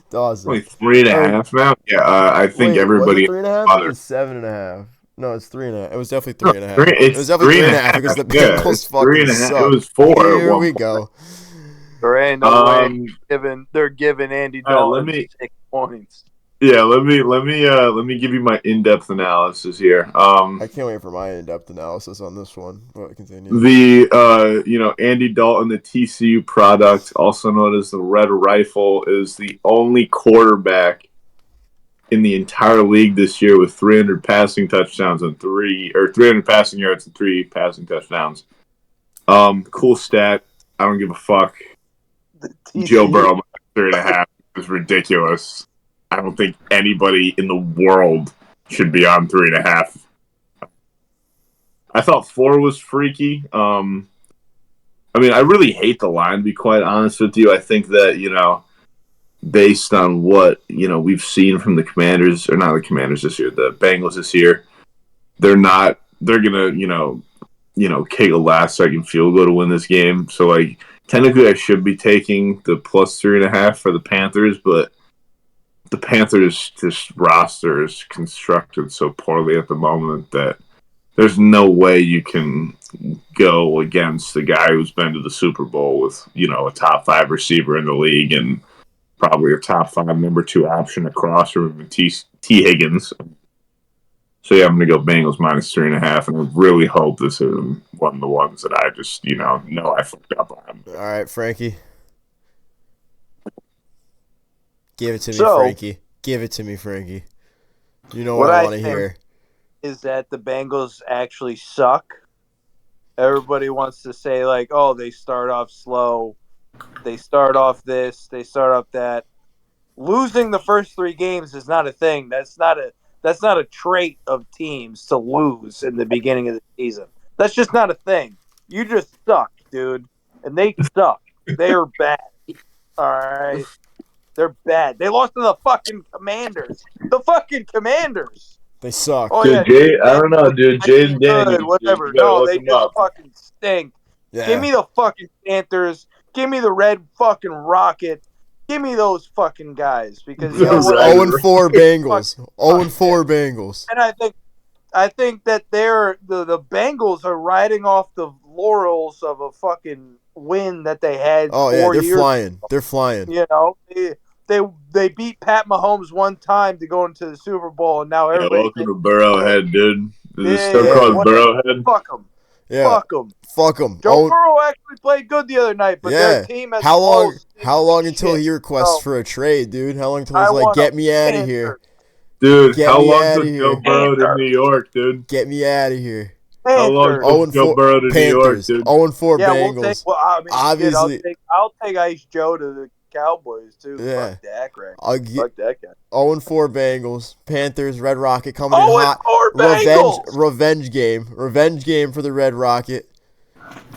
Dawson. Only 3.5 now. Yeah, I think Wait, everybody. was it 3.5 or bothered. 7.5? No, it's 3.5. It was definitely No, 3.5. it's It was definitely 3.5 because the Yeah, Bengals it's fucking 3.5. suck. It was 4. at Here one we point. go. There ain't no way they're giving Andy All right, Dalton 6 points. Yeah, let me give you my in-depth analysis here. I can't wait for my in-depth analysis on this one. But continue. The Andy Dalton, the TCU product, also known as the Red Rifle, is the only quarterback in the entire league this year with 300 passing touchdowns and 300 passing yards and 3 passing touchdowns. Cool stat. I don't give a fuck. Joe Burrow 3.5. is ridiculous. I don't think anybody in the world should be on 3.5. I thought 4 was freaky. I mean, I really hate the line, to be quite honest with you. I think that, based on what, we've seen from the Commanders, or not the Commanders this year, the Bengals this year, they're going to, kick a last-second field goal to win this game. So, technically I should be taking the plus 3.5 for the Panthers, but the Panthers' just roster is constructed so poorly at the moment that there's no way you can go against the guy who's been to the Super Bowl with, a top 5 receiver in the league and probably a top 5 number 2 option across from T. Higgins. So yeah, I'm going to go Bengals minus 3.5, and I really hope this isn't one of the ones that I just, know I fucked up on. All right, Frankie. Give it to me, So- Frankie. Give it to me, Frankie. You know what What I I want to think- hear. Is that the Bengals actually suck? Everybody wants to say oh, they start off slow, they start off this, they start off that. Losing the first 3 games is not a thing. That's not a trait of teams to lose in the beginning of the season. That's just not a thing. You just suck, dude, and they suck. They are bad. All right, they're bad. They lost to the fucking Commanders. The fucking Commanders. They suck. Oh Dude, yeah, Jay, I don't know, dude. Jaden good, Daniels, whatever. you gotta No, look they him just up. fucking stink. Yeah. Give me the fucking Panthers. Give me the Red fucking Rocket. Give me those fucking guys because you know Yes, what? Right. 0-4 Bengals. 0-4 Bengals. And I think that the Bengals are riding off the laurels of a fucking win that they had. Oh, yeah, 4 they're years flying. They're flying. You know, they beat Pat Mahomes one time to go into the Super Bowl, and now Yeah, everybody welcome to Burrowhead, dude. Is it Yeah, still yeah, called whatever. Burrowhead? fuck them. Yeah. Fuck them. Fuck them. Joe Burrow actually played good the other night, but Yeah. their team has How long? balls How long until shit. he requests So, for a trade, dude? How long until I he's like, want get a me out of Panther. here? Dude, Get how me long outta took here. Joe Burrow to Panther. New York, dude? Get me out of here. How long Panthers. Oh, took Joe Burrow to New York, Panthers. dude? 0-4 Yeah, Bengals. we'll take. Well, I mean, Obviously- shit, I'll take Ice Joe to the Cowboys too. Yeah. Fuck Dak, right? I'll get Fuck that guy. 0-4 Bengals. Panthers. Red Rocket coming in Oh, hot. and 4 Bengals. Revenge game for the Red Rocket.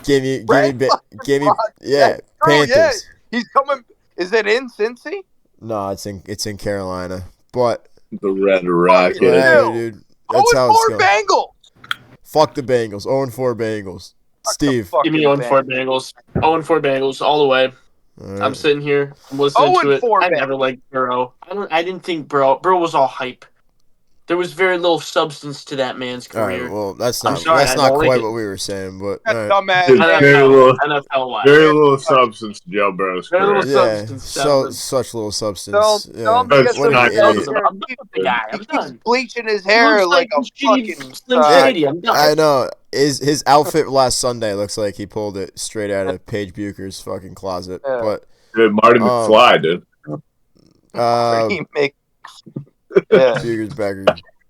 Give me, Red fucking Rocket. yeah, Oh, Panthers. yeah. He's coming. Is it in Cincy? No, it's in Carolina, but The Red Rocket. Yeah. whatever, dude. That's how it's 4 going. Bengals. Fuck the Bengals. 0-4 Bengals. Steve. Give me 0-4 Bengals. 0-4 Bengals all the way. All right. I'm sitting here. I'm listening to it. 0-4 I never liked Burrow. I didn't think Burrow was all hype. There was very little substance to that man's All career. right. Well, that's I'm not sorry, that's I not don't like quite it. what we were saying, but That all right. dumbass. Dude, very little- NFL wise. Very little substance to Joe Burrow's Very career. little Yeah, substance, so Seven. such little substance. Tell Yeah. him to get That's some not hair. good. I'm done with the guy. I'm He keeps done. bleaching his He hair looks like a shitty fucking Slim sod. Shady. I'm done. I know. His outfit last Sunday looks like he pulled it straight out of Paige Bucher's fucking closet. Yeah. But Dude, Marty McFly, dude. He makes- yeah. Bucher's backer.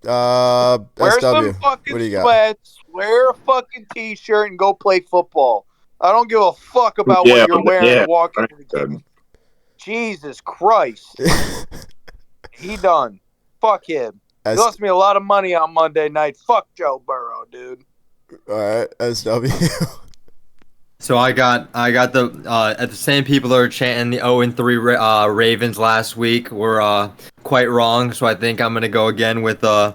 Wear SW. some fucking What do you got? sweats, wear a fucking t-shirt, and go play football. I don't give a fuck about Yeah, what you're wearing yeah, to walk into the good. game. Jesus Christ. He done. Fuck him. He S- lost me a lot of money on Monday night. Fuck Joe Burrow, dude. All right, SW. So I got the at the same people that are chanting the 0-3 Ravens last week were quite wrong. So I think I'm gonna go again with the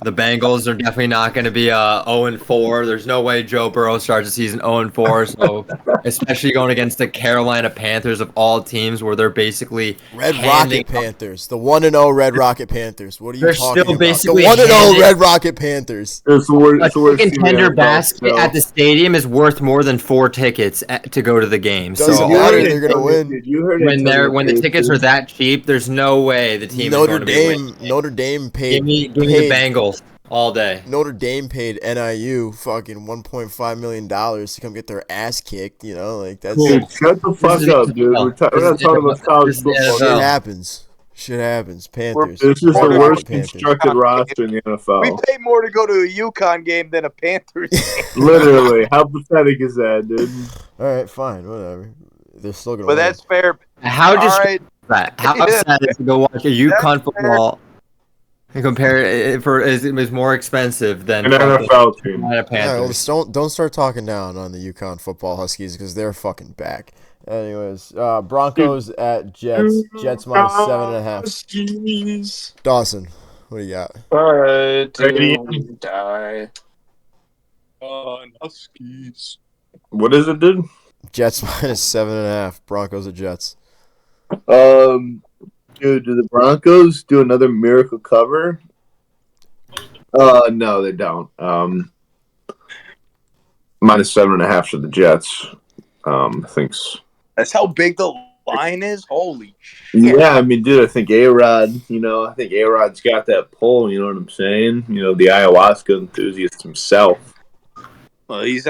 Bengals. They're definitely not gonna be 0-4. There's no way Joe Burrow starts the season 0-4. So especially going against the Carolina Panthers of all teams, where they're basically Red handing Rocket Panthers. The 1-0 Red Rocket Panthers. What are you They're talking still about? basically The 1-0 handing- Red Rocket Panthers. It's the worst. a It's the worst chicken team in tender the NFL, basket so. at the stadium is worth more than 4 tickets to go to the game. Doesn't So matter. heard They're gonna Antonio- win. dude, you heard when Antonio the tickets Pierce, are that cheap, there's no way the team is Notre going to be winning. Notre Dame paid. Give me the Bengals all day. Notre Dame paid NIU fucking $1.5 million to come get their ass kicked. You know, like that's Dude, shut the fuck is up, the dude. We're, NFL. we're not talking about college This is the football. shit NFL. happens. Shit happens. Panthers. This is the Red Rocket worst Panthers. constructed roster in the We NFL. pay more to go to a UConn game than a Panthers game. Literally, how pathetic is that, dude? All right, fine, whatever. They're still gonna. But win. that's fair. How just right. that? How Yeah. sad is to go watch a UConn That's fair. football and compare it for is more expensive than An fucking NFL team. Carolina All right, well, Panthers. just don't start talking down on the UConn football Huskies because they're fucking back. Anyways, Broncos at Jets. Jets minus 7.5. Huskies. Dawson, what do you got? But Brady. we die. Huskies. What is it, dude? Jets minus 7.5. Broncos at Jets. Dude, do the Broncos do another miracle cover? No, they don't. Minus 7.5 for the Jets. Thinks. That's how big the line is. Holy shit! Yeah, I mean, dude, I think A-Rod. I think A-Rod's got that pull. You know what I'm saying? The ayahuasca enthusiast himself. Well, he's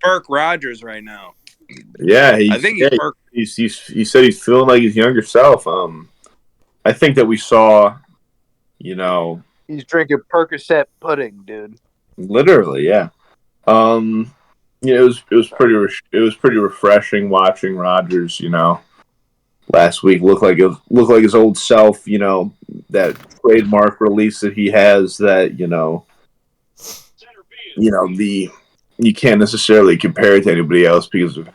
Burke Rogers right now. Yeah, I think he's Burke. he said he's feeling like his younger self. I think that we saw, He's drinking Percocet pudding, dude. literally, yeah. It was pretty refreshing watching Rodgers. Last week looked like his old self. That trademark release that he has. That you can't necessarily compare it to anybody else because of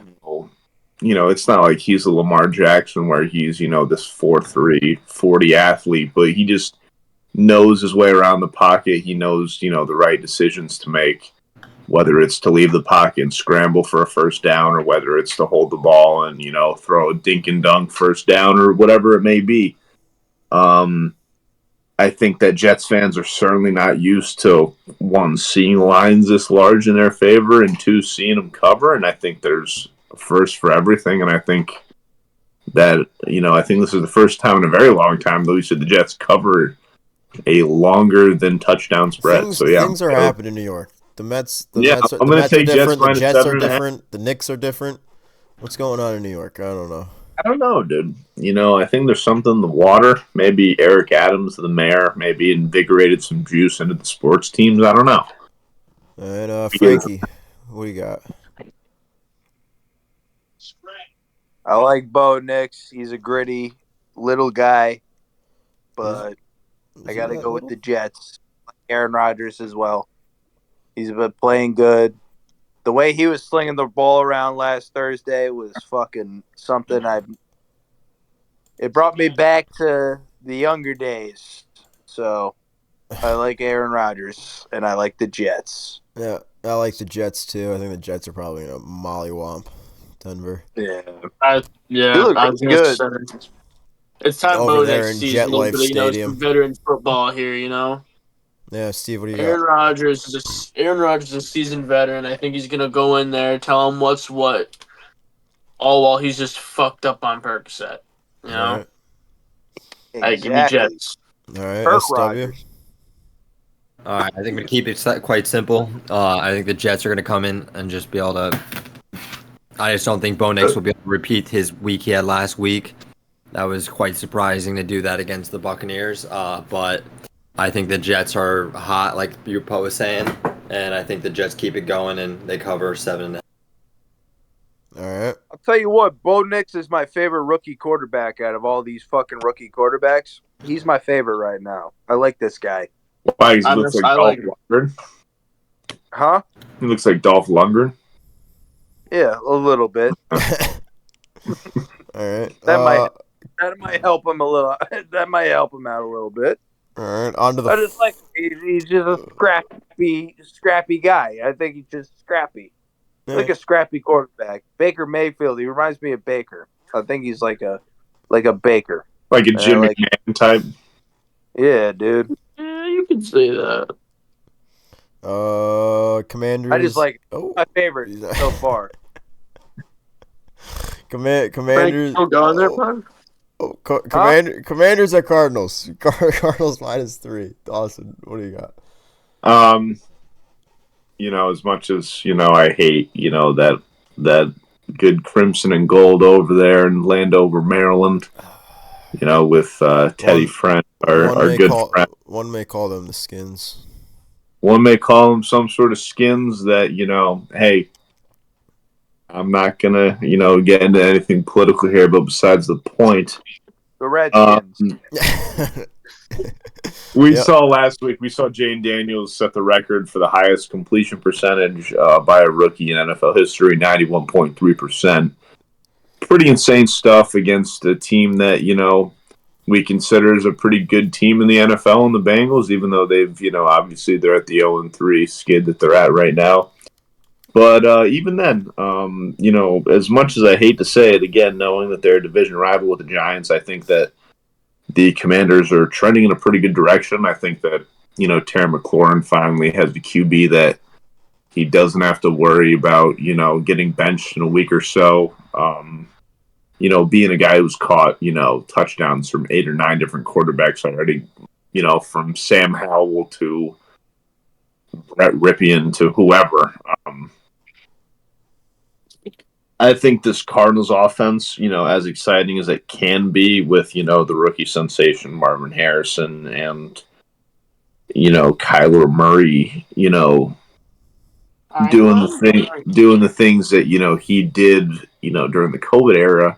it's not like he's a Lamar Jackson where he's this 4.3 40 athlete, but he just knows his way around the pocket. He knows the right decisions to make, whether it's to leave the pocket and scramble for a first down or whether it's to hold the ball and throw a dink and dunk first down or whatever it may be. I think that Jets fans are certainly not used to, one, seeing lines this large in their favor, and two, seeing them cover. And I think there's a first for everything. And I think that, I think this is the first time in a very long time that we said the Jets cover a longer than touchdown spread. Things are happening in New York. The Mets are take different. The Jets Jets are 7.5. different. The Knicks are different. What's going on in New York? I don't know. I don't know, dude. I think there's something in the water. Maybe Eric Adams, the mayor, maybe invigorated some juice into the sports teams. I don't know. And Frankie, what do you got? I like Bo Nix. He's a gritty little guy, but I got to go with the Jets. Aaron Rodgers as well. He's been playing good. The way he was slinging the ball around last Thursday was fucking something. It brought me back to the younger days. So I like Aaron Rodgers and I like the Jets. Yeah, I like the Jets too. I think the Jets are probably gonna mollywomp Denver. Yeah. I was gonna good. say, it's time Over Bo there next in season. Jet A little Life bit of, Stadium. some veteran football here. Yeah, Steve, what do you Aaron got? Rodgers is a seasoned veteran. I think he's gonna go in there, tell him what's what, all while he's just fucked up on Percocet. All right, I give me Jets. all right. Kirk SW. Rodgers. All right, I think we keep it quite simple. I think the Jets are going to come in and just be able to. I just don't think Bo Nix will be able to repeat his week he had last week. That was quite surprising to do that against the Buccaneers. But I think the Jets are hot, like your Poe was saying, and I think the Jets keep it going and they cover 7.5. All right. I'll tell you what, Bo Nix is my favorite rookie quarterback out of all these fucking rookie quarterbacks. He's my favorite right now. I like this guy. Why? He looks like Dolph Lundgren. Huh? He looks like Dolph Lundgren. Yeah, a little bit. All right. That might help him a little. That might help him out a little bit. All right. On to the. I just like he's just a scrappy guy. I think he's just scrappy, like a scrappy quarterback. Baker Mayfield. He reminds me of Baker. I think he's like a Baker, like a Jim McMahon type. Yeah, dude. Yeah, you could say that. Commanders. I just like my favorite so far. Commanders. Going there, Pun? Commanders at Cardinals. Cardinals -3. Dawson, what do you got? As much as I hate that good crimson and gold over there in Landover, Maryland. With Teddy Friend, our good friend. One may call them the Skins. One may call them some sort of Skins that hey. I'm not gonna, get into anything political here, but besides the point, The Redskins. we Yep. saw last week. We saw Jane Daniels set the record for the highest completion percentage by a rookie in NFL history, 91.3%. Pretty insane stuff against a team that we consider as a pretty good team in the NFL, and the Bengals, even though they've obviously they're at the 0-3 skid that they're at right now. But even then, as much as I hate to say it, again, knowing that they're a division rival with the Giants, I think that the Commanders are trending in a pretty good direction. I think that, Terry McLaurin finally has the QB that he doesn't have to worry about, getting benched in a week or so. Being a guy who's caught, touchdowns from 8 or 9 different quarterbacks already, from Sam Howell to Brett Ripien to whoever. I think this Cardinals offense, as exciting as it can be with, the rookie sensation Marvin Harrison and, Kyler Murray, doing the things that, he did, during the COVID era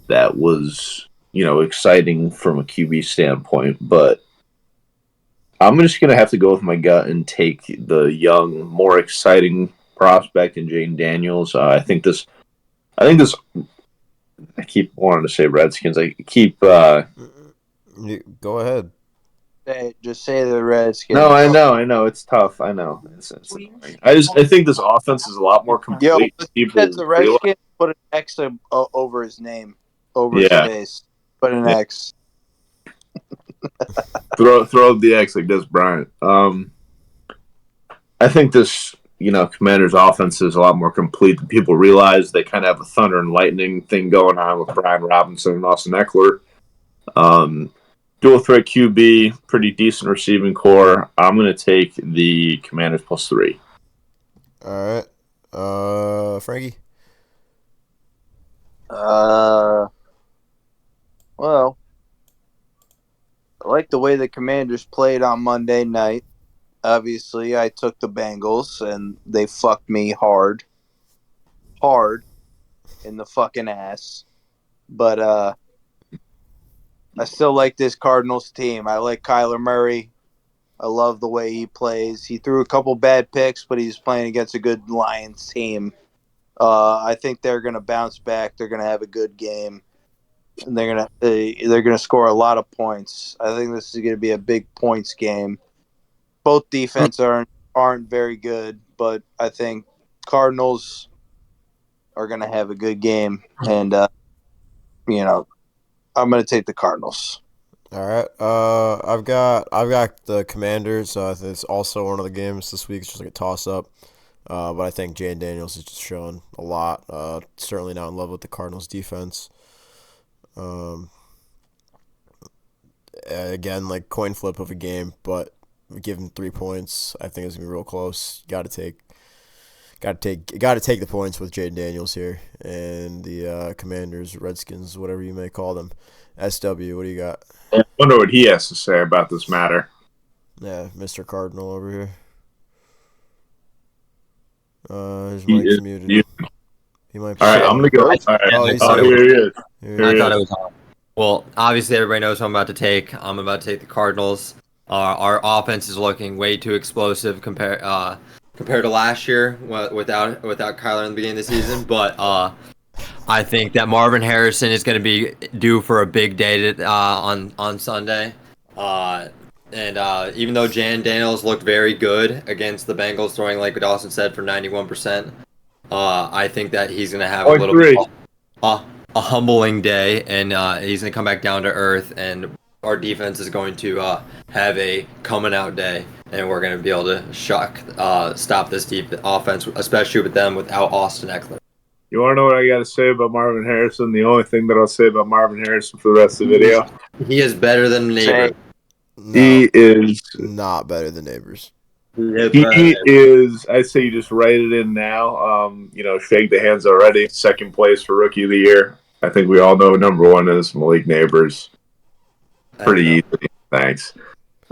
that was, exciting from a QB standpoint. But I'm just going to have to go with my gut and take the young, more exciting prospect in Jane Daniels. I think this. I keep wanting to say Redskins. I keep. Go ahead. Just say the Redskins. No, I know. It's tough. I know. It's annoying. I think this offense is a lot more complete. Says the Redskins, put an X over his name, over his face. Put an X. throw the X like Des Bryant. I think this. Commanders' offense is a lot more complete than people realize. They kind of have a thunder and lightning thing going on with Brian Robinson and Austin Eckler. Dual threat QB, pretty decent receiving core. I'm going to take the Commanders +3. All right. Frankie? Well, I like the way the Commanders played on Monday night. Obviously, I took the Bengals, and they fucked me hard in the fucking ass. But I still like this Cardinals team. I like Kyler Murray. I love the way he plays. He threw a couple bad picks, but he's playing against a good Lions team. I think they're going to bounce back. They're going to have a good game, and they're going to score a lot of points. I think this is going to be a big points game. Both defense aren't very good, but I think Cardinals are going to have a good game, and I'm going to take the Cardinals. All right. I've got the Commanders. I think it's also one of the games this week. It's just like a toss up. But I think Jane Daniels is just showing a lot. Certainly not in love with the Cardinals defense. Again, like coin flip of a game, but give him 3 points. I think it's gonna be real close. Got to take the points with Jaden Daniels here and the Commanders, Redskins, whatever you may call them. SW, what do you got? I wonder what he has to say about this matter. Yeah, Mr. Cardinal over here. His mic's muted. He might be. All right, I'm gonna go. All right. Oh, Here he is. I thought it was on. Well, obviously everybody knows who I'm about to take. I'm about to take the Cardinals. Our offense is looking way too explosive compared to last year without Kyler in the beginning of the season. But I think that Marvin Harrison is going to be due for a big day on Sunday. And even though Jan Daniels looked very good against the Bengals, throwing like Dawson said for 91%, I think that he's going to have a little bit a humbling day, and he's going to come back down to earth, and our defense is going to have a coming out day, and we're going to be able to stop this deep offense, especially with them without Austin Eckler. You want to know what I got to say about Marvin Harrison? The only thing that I'll say about Marvin Harrison for the rest of the video. He is better than Neighbor. No, he is not better than Neighbors. He is. I say you just write it in now. Shake the hands already. Second place for Rookie of the Year. I think we all know number one is Malik Neighbors. Pretty easy. Thanks.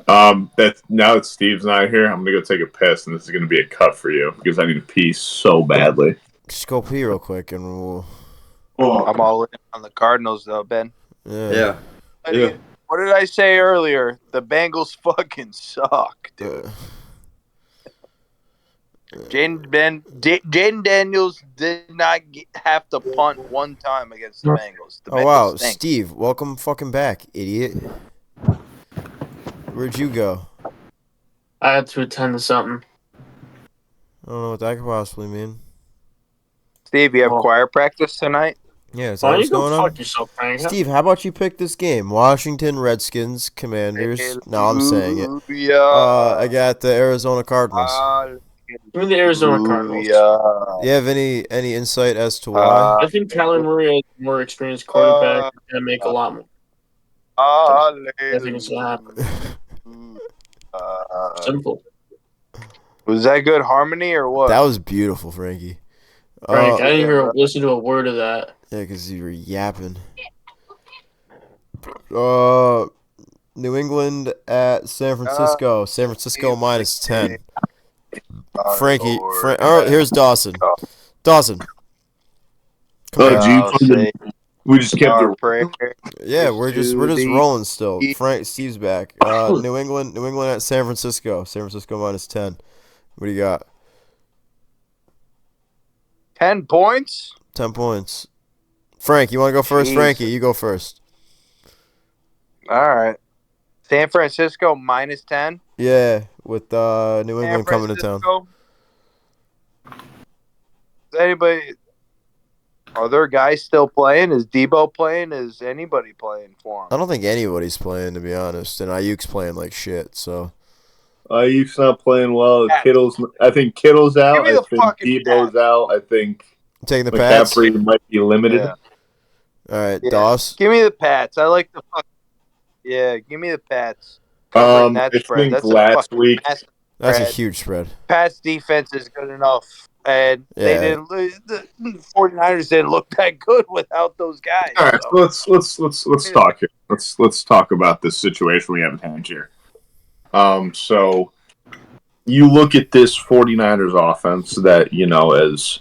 Now that Steve's not here, I'm gonna go take a piss, and this is gonna be a cut for you because I need to pee so badly. Just go pee real quick and we'll. I'm all in on the Cardinals, though, Ben. Yeah. What did I say earlier? The Bengals fucking suck, dude. Jaden Daniels did not have to punt one time against the Bengals. The Oh Bengals wow, stink. Steve, welcome fucking back, idiot. Where'd you go? I had to attend to something. I don't know what that could possibly mean. Steve, you have Well, choir practice tonight? Yeah, is that why don't what's you go going on? fuck yourself, Frank? Steve, how about you pick this game? Washington Redskins, Commanders. No, I'm saying it. I got the Arizona Cardinals. Give me the Arizona Cardinals. Do you have any insight as to why? I think Kyler Murray is a more experienced quarterback and can make a lot more. I think it's gonna happen. Simple. Was that good harmony or what? That was beautiful, Frankie. Frank, I didn't listen to a word of that. Yeah, because you were yapping. New England at San Francisco. San Francisco minus 10. Frankie. All right, here's Dawson. Dawson. Come here. We just kept it. Yeah, we're just rolling still. Steve's back. New England at San Francisco. San Francisco minus 10. What do you got? 10 points? 10 points. Frank, you want to go first? Jeez. Frankie, you go first. All right. San Francisco minus 10? Yeah, with New England coming to town. Is anybody... Are there guys still playing? Is Debo playing? Is anybody playing for him? I don't think anybody's playing, to be honest. And Ayuk's playing like shit, so... Ayuk's not playing well. I think Kittle's out. I think Debo's out. I think I'm taking the Pats. McCaffrey might be limited. Yeah. All right, Doss. Give me the Pats. I like the fuck. Yeah, give me the Pats. I think last week. That's a huge spread. Pats defense is good enough. And they didn't. The 49ers didn't look that good without those guys. All right, so let's talk here. Let's talk about this situation we have at hand here. So you look at this 49ers offense that, as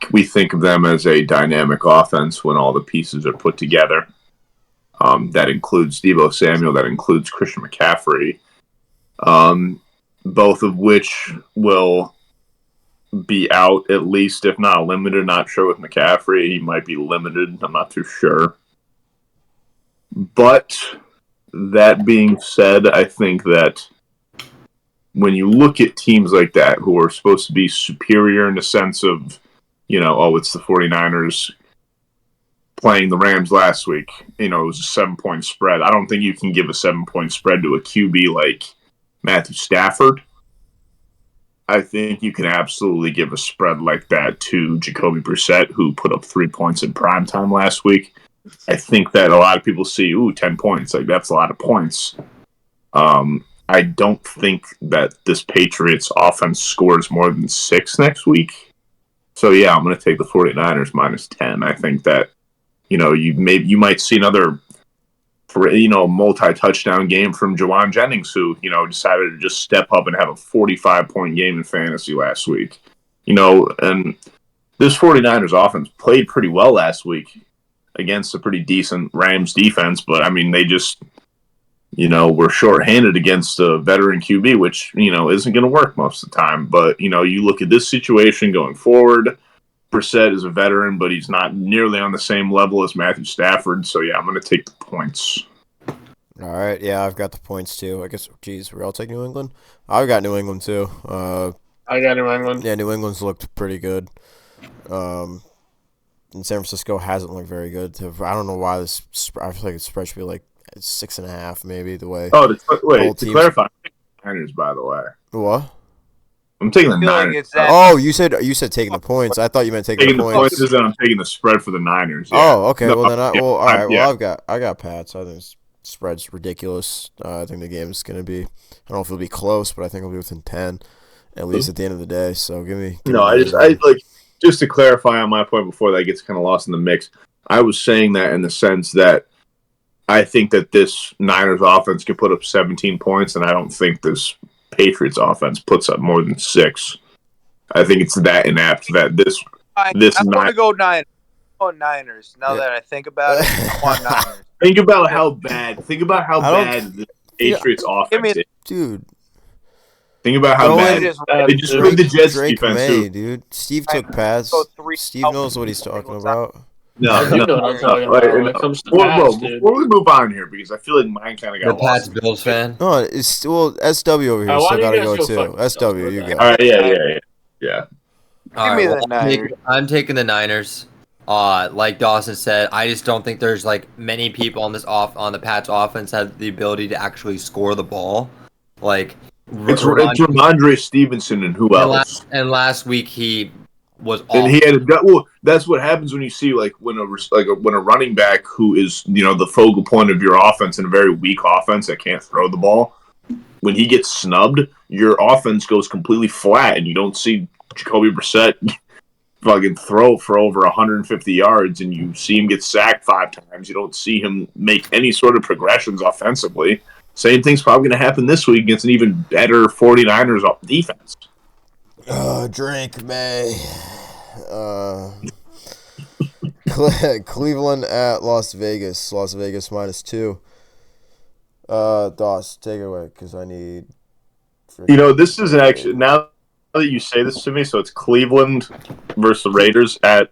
we think of them as a dynamic offense when all the pieces are put together. That includes Deebo Samuel, that includes Christian McCaffrey, both of which will be out at least, if not limited. Not sure with McCaffrey. He might be limited. I'm not too sure. But that being said, I think that when you look at teams like that who are supposed to be superior in the sense of, it's the 49ers playing the Rams last week. It was a 7-point spread. I don't think you can give a 7-point spread to a QB like Matthew Stafford. I think you can absolutely give a spread like that to Jacoby Brissett, who put up 3 points in primetime last week. I think that a lot of people see, 10 points. Like, that's a lot of points. I don't think that this Patriots offense scores more than 6 next week. So, yeah, I'm going to take the 49ers minus 10. I think that, you might see another, multi-touchdown game from Jawan Jennings, who, decided to just step up and have a 45-point game in fantasy last week. And this 49ers offense played pretty well last week against a pretty decent Rams defense, but, they just, were shorthanded against a veteran QB, which, isn't going to work most of the time. But, you look at this situation going forward, Brissett is a veteran, but he's not nearly on the same level as Matthew Stafford. So, yeah, I'm going to take the points. All right. Yeah, I've got the points, too. I guess, we're all taking New England? I've got New England, too. I got New England. Yeah, New England's looked pretty good. And San Francisco hasn't looked very good. I don't know why I feel like the spread should be like 6.5, maybe, the way. Oh, to clarify, Niners, by the way. What? I'm taking the Niners. Oh, you said taking the points. I thought you meant taking the points. Is that I'm taking the spread for the Niners. Yeah. Oh, okay. Well, then all right. Well, I got Pats. I think the spread's ridiculous. I think the game's gonna be. I don't know if it'll be close, but I think it'll be within 10, at least at the end of the day. So give me. Just to clarify on my point before that gets kind of lost in the mix. I was saying that in the sense that I think that this Niners offense can put up 17 points, and I don't think this Patriots offense puts up more than 6. I think it's that inept that this I want to go Niners. Niners. Now that I think about it, I want Niners. Think about how bad the Patriots offense is. Dude. Think about how bad they just played the Jets Drake defense May, too. dude. Steve took pads. Steve knows what he's talking about. No, You know what I'm talking about when it comes to pads, dude. Before we move on here, because I feel like mine kind of The got Pats lost. Bills fan. No, it's SW over here. Why So do you gotta guys go go too. fuck yourselves SW, with you that? go. All right, yeah. All me right, the Niners. I'm taking the Niners. Like Dawson said, I just don't think there's like many people on the Pats offense have the ability to actually score the ball. Like It's Ramondre Stevenson and who else? And last week he was And awful. he had that's what happens when you see like when a running back who is the focal point of your offense in a very weak offense that can't throw the ball. When he gets snubbed, your offense goes completely flat, and you don't see Jacoby Brissett fucking throw for over 150 yards, and you see him get sacked 5 times. You don't see him make any sort of progressions offensively. Same thing's probably going to happen this week against an even better 49ers defense. Drake May. Cleveland at Las Vegas. Las Vegas -2. Doss, take it away, because I need... This is actually... Now that you say this to me, so it's Cleveland versus the Raiders at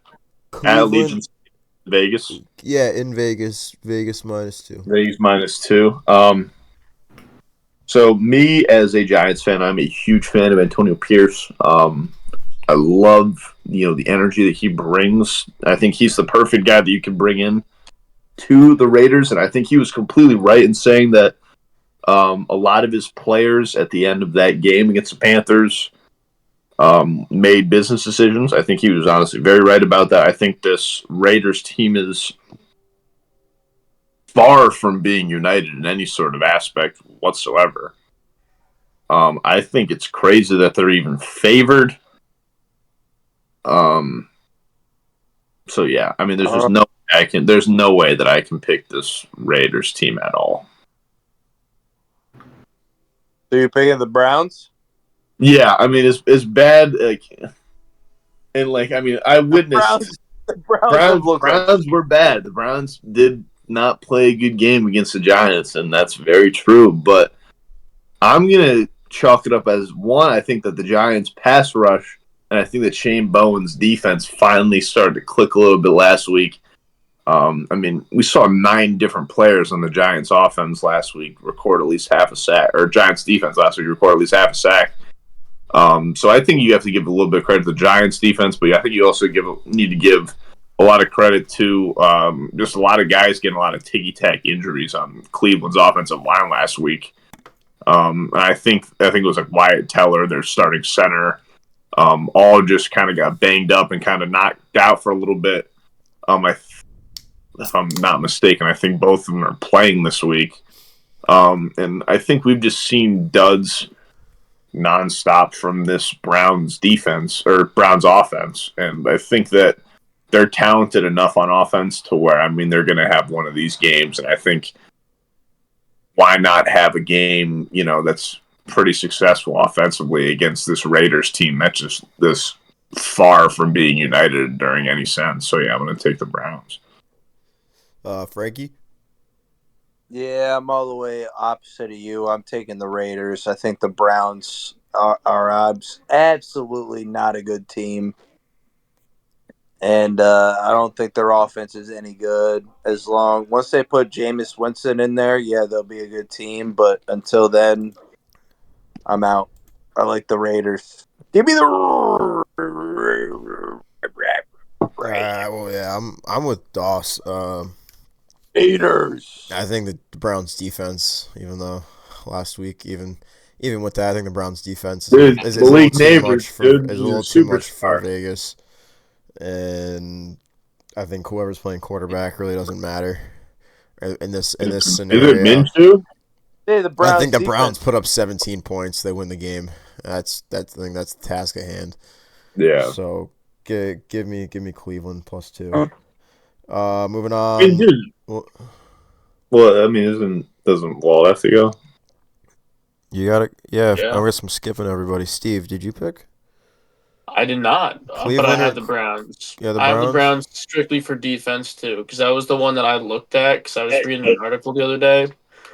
Allegiant Vegas. Yeah, in Vegas. Vegas -2. Vegas -2. So me as a Giants fan, I'm a huge fan of Antonio Pierce. I love the energy that he brings. I think he's the perfect guy that you can bring in to the Raiders, and I think he was completely right in saying that a lot of his players at the end of that game against the Panthers made business decisions. I think he was honestly very right about that. I think this Raiders team is far from being united in any sort of aspect whatsoever. I think it's crazy that they're even favored. So yeah, I mean, there's no way that I can pick this Raiders team at all. So you're picking the Browns? Yeah, I mean, it's bad. I witnessed the Browns were bad. The Browns did not play a good game against the Giants, and that's very true. But I'm gonna chalk it up as one. I think that the Giants pass rush, and I think that Shane Bowen's defense finally started to click a little bit last week. We saw 9 different players on the Giants offense last week record at least half a sack, or Giants defense last week record at least half a sack. So I think you have to give a little bit of credit to the Giants defense, but I think you also need to give a lot of credit to just a lot of guys getting a lot of ticky-tack injuries on Cleveland's offensive line last week. And I think it was like Wyatt Teller, their starting center, all just kind of got banged up and kind of knocked out for a little bit. If I'm not mistaken, I think both of them are playing this week. And I think we've just seen duds nonstop from this Browns defense or Browns offense. And I think that they're talented enough on offense to where, they're going to have one of these games. And I think why not have a game, that's pretty successful offensively against this Raiders team that's just this far from being united during any sense. So yeah, I'm going to take the Browns. Frankie? Yeah, I'm all the way opposite of you. I'm taking the Raiders. I think the Browns are absolutely not a good team. And I don't think their offense is any good. Once they put Jameis Winston in there, yeah, they'll be a good team. But until then, I'm out. I like the Raiders. Give me the Well, yeah, I'm with Doss. Raiders. I think the Browns defense, even though last week, even with that, I think the Browns defense is a little too much for Vegas. And I think whoever's playing quarterback really doesn't matter in this scenario. Is it Minshew? Hey, the Browns I think the defense. Browns put up 17 points. They win the game. That's the thing. That's the task at hand. Yeah. So give me Cleveland +2. Moving on. Doesn't Wall have to go? You got it. Yeah. I guess I'm skipping everybody. Steve, did you pick? I did not, but I Cleveland have or the Browns. yeah, the I have the Browns? Browns strictly for defense too, because that was the one that I looked at because I was reading an article the other day,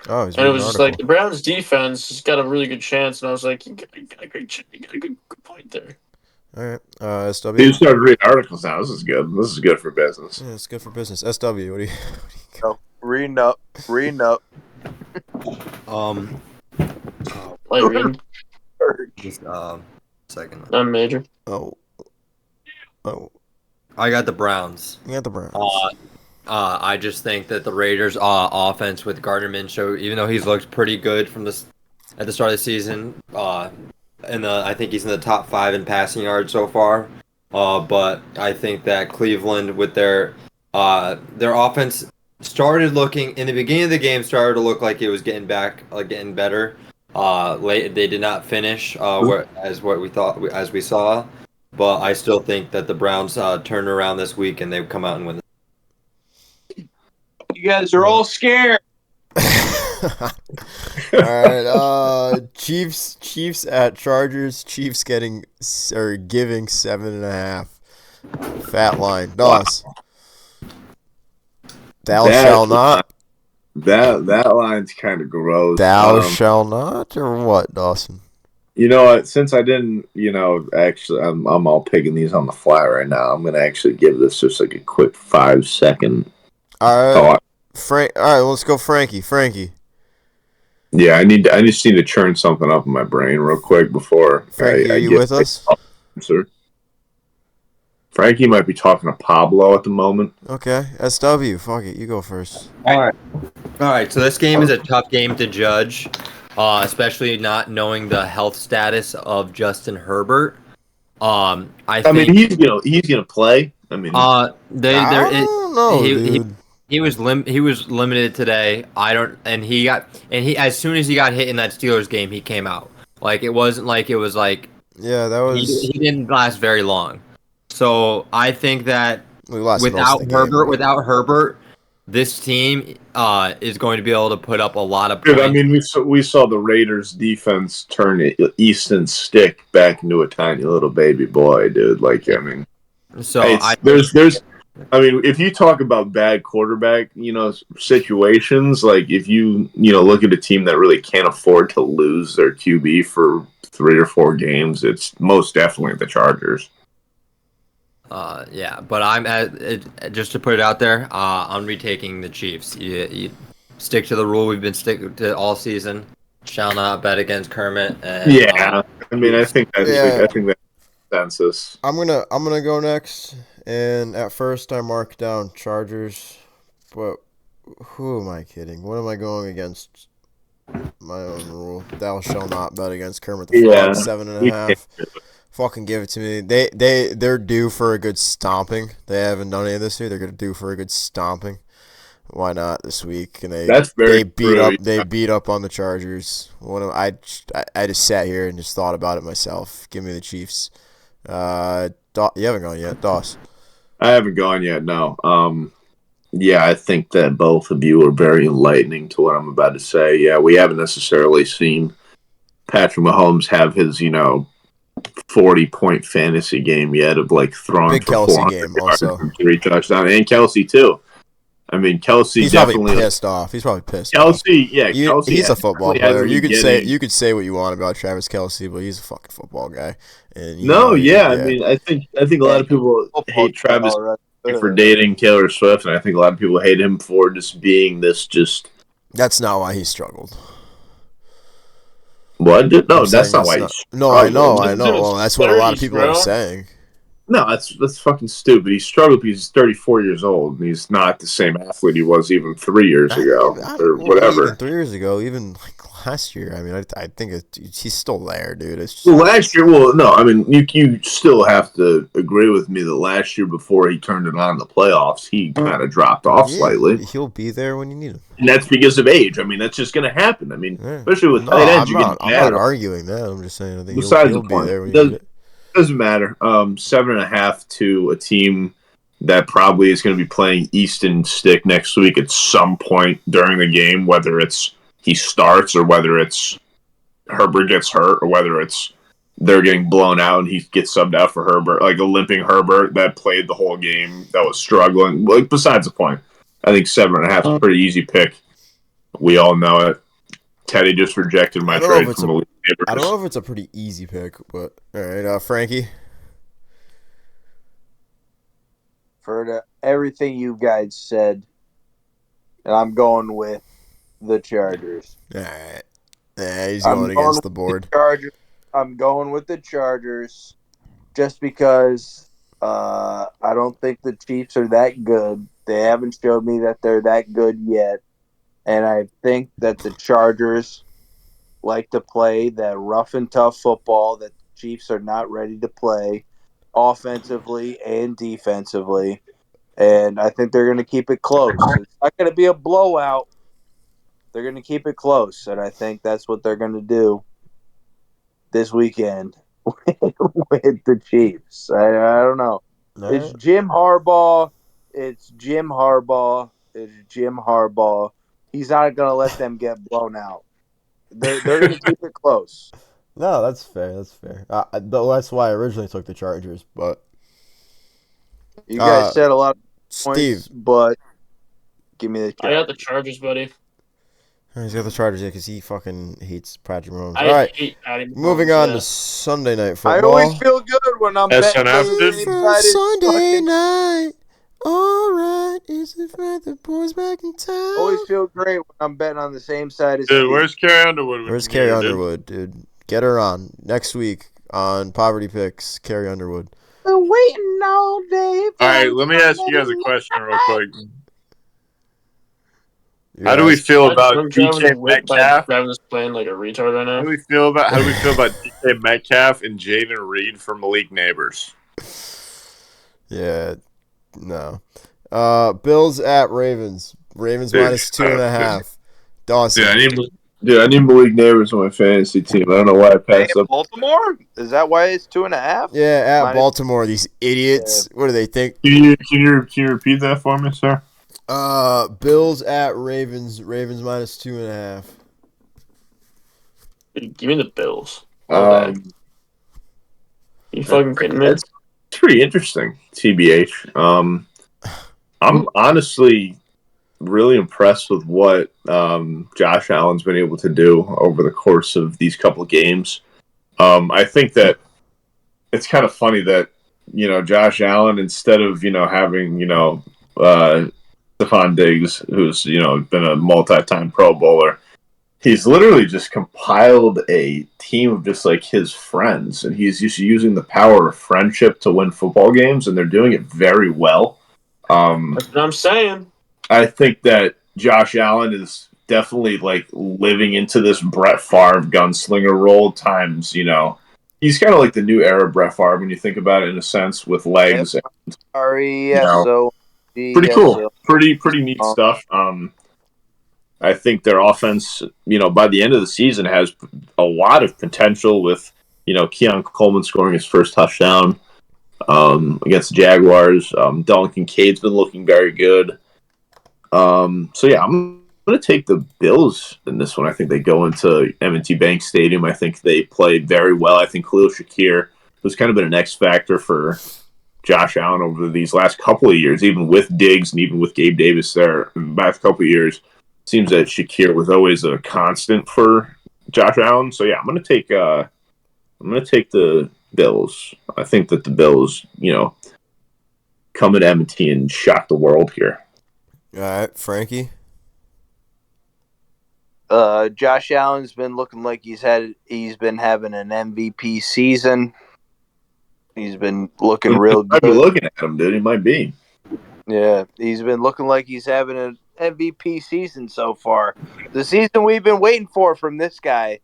Oh, he's and it reading was an just like article. the Browns defense has got a really good chance, and I was like, you got a you got a good point there. All right, You SW. started reading articles now. This is good. This is good for business. Yeah, it's good for business. SW, what do you? Oh, reading up. Like reading, Just second. I'm major. Oh, I got the Browns. you got the Browns. I just think that the Raiders' offense with Gardner Minshew, even though he's looked pretty good from this at the start of the season, I think he's in the top 5 in passing yards so far. But I think that Cleveland with their offense started looking in the beginning of the game started to look like it was getting better. Late they did not finish as we saw, but I still think that the Browns turn around this week and they come out and win. You guys are all scared. All right, Chiefs at Chargers. Chiefs giving 7.5. Fat line. Doss. Thou shall not. That line's kind of gross. Thou shall not, or what, Dawson? You know what? Since I didn't, actually, I'm all picking these on the fly right now. I'm gonna actually give this just like a quick 5-second All right, thought. All right, let's go, Frankie. Yeah, I just need to churn something up in my brain real quick before Frankie, I are you get with us? Sir. Frankie might be talking to Pablo at the moment. Okay, SW. Fuck it, you go first. All right. So this game is a tough game to judge, especially not knowing the health status of Justin Herbert. I mean, he's gonna play. I mean, I don't know, dude. He was limited today. As soon as he got hit in that Steelers game, he came out. Like it wasn't like it was like Yeah, that was. he didn't last very long. So I think that without Herbert, this team is going to be able to put up a lot of points. Dude, I mean, we saw the Raiders defense turn Easton Stick back into a tiny little baby boy, dude. Like, I mean, so I mean, if you talk about bad quarterback, situations, like if you look at a team that really can't afford to lose their QB for 3 or 4 games, it's most definitely the Chargers. Yeah, but just to put it out there, I'm retaking the Chiefs. You stick to the rule we've been sticking to all season. Shall not bet against Kermit. And, I mean, I think that's consensus. I'm gonna go next, and at first I marked down Chargers, but who am I kidding? What am I going against? My own rule. Thou shall not bet against Kermit the Frog. 7.5. Fucking give it to me. They're due for a good stomping. They haven't done any of this year. They're gonna do for a good stomping. Why not this week? And they beat up on the Chargers. I just sat here and just thought about it myself. Give me the Chiefs. You haven't gone yet, Doss. I haven't gone yet. No. Yeah, I think that both of you are very enlightening to what I'm about to say. Yeah, we haven't necessarily seen Patrick Mahomes have his 40-point fantasy game yet of like throwing big for Kelsey 400 game yards also. and 3 touchdowns, and Kelsey too. I mean, Kelsey He's definitely probably pissed off. He's probably pissed. Kelsey, yeah, Kelsey. He's a football player. You could getting... say what you want about Travis Kelsey, but he's a fucking football guy. And I mean, I think a lot of people hate Travis for dating Taylor Swift, and I think a lot of people hate him for just being this. That's not why he struggled. What? No, that's not why. No, I know. Well, that's what a lot of people are saying. No, that's fucking stupid. He struggled because he's 34 years old, and he's not the same athlete he was even 3 years ago, or whatever. Even 3 years ago, even like last year. I mean, I think he's still there, dude. It's just, last year, no. I mean, you still have to agree with me that last year, before he turned it on in the playoffs, he kind of dropped off slightly. He'll be there when you need him, and that's because of age. I mean, that's just going to happen. I mean, especially with tight ends, I'm not arguing that. I'm just saying I think he'll be there when you need it. Doesn't matter. 7.5 to a team that probably is going to be playing Easton Stick next week at some point during the game, whether it's he starts or whether it's Herbert gets hurt or whether it's they're getting blown out and he gets subbed out for Herbert, like a limping Herbert that played the whole game, that was struggling. Like, besides the point, I think 7.5 is a pretty easy pick. We all know it. Teddy just rejected my trade from Malik Neighbors. I don't know if it's a pretty easy pick, but all right, Frankie. For everything you guys said, and I'm going with the Chargers. All right. Yeah, he's going against the board. I'm going with the Chargers just because I don't think the Chiefs are that good. They haven't showed me that they're that good yet. And I think that the Chargers like to play that rough and tough football that the Chiefs are not ready to play offensively and defensively. And I think they're going to keep it close. It's not going to be a blowout. They're going to keep it close. And I think that's what they're going to do this weekend with the Chiefs. I don't know. All It's right. Jim Harbaugh. It's Jim Harbaugh. It's Jim Harbaugh. He's not going to let them get blown out. They're going to keep it close. No, that's fair. That's fair. That's why I originally took the Chargers, but You guys said a lot of points, Steve, but give me the I got Chargers. the Chargers, buddy. he's got the Chargers because he fucking hates Patrick Mahomes. I All right, hate Patty Mahomes, moving on yeah. to Sunday night I football. always feel good when I'm SN betting Afton? on the same side as Sunday fucking- night. All right, is it right? The boys back in town. Always feel great when I'm betting on the same side as Dude, Steve. where's Carrie Underwood? Where's Carrie Underwood, dude? Get her on next week on Poverty Picks. Carrie Underwood. Been waiting all day. All right, let me ask you guys a question real quick. How do we feel about I'm driving DK a whip by Metcalf? driving this plane like a retard right How now. do we feel about DK Metcalf and Jaden Reed for Malik Neighbors? Yeah, no. Bills at Ravens. Ravens Dude, minus 2.5. Dawson. I need Malik Neighbors on my fantasy team. I don't know why I passed up. Baltimore? Is that why it's 2.5? Yeah, at Minus- Baltimore. These idiots. What do they think? Can you repeat that for me, sir? Bills at Ravens. Ravens minus 2.5. Give me the Bills. All day. You fucking kidding me? It's pretty interesting, TBH. I'm honestly really impressed with what Josh Allen's been able to do over the course of these couple of games. I think that it's kind of funny that, Josh Allen, instead of, having, Stephon Diggs, who's, been a multi-time Pro Bowler, he's literally just compiled a team of just like his friends, and he's just using the power of friendship to win football games, and they're doing it very well. That's what I'm saying. I think that Josh Allen is definitely like living into this Brett Favre gunslinger role times, he's kind of like the new era Brett Favre when you think about it in a sense, with legs. Pretty cool. Pretty neat stuff. I think their offense, by the end of the season has a lot of potential with, Keon Coleman scoring his first touchdown against the Jaguars. Dalton Kincaid's been looking very good. So yeah, I'm going to take the Bills in this one. I think they go into M&T Bank Stadium. I think they play very well. I think Khalil Shakir has kind of been an X factor for Josh Allen over these last couple of years, even with Diggs and even with Gabe Davis there in the last couple of years. It seems that Shakir was always a constant for Josh Allen. So yeah, I'm going to take the Bills. I think that the Bills, come at M&T and shock the world here. All right, Frankie. Josh Allen's been looking like he's been having an MVP season. He's been looking real good. I'd be looking at him, dude. He might be. Yeah, he's been looking like he's having an MVP season so far. The season we've been waiting for from this guy.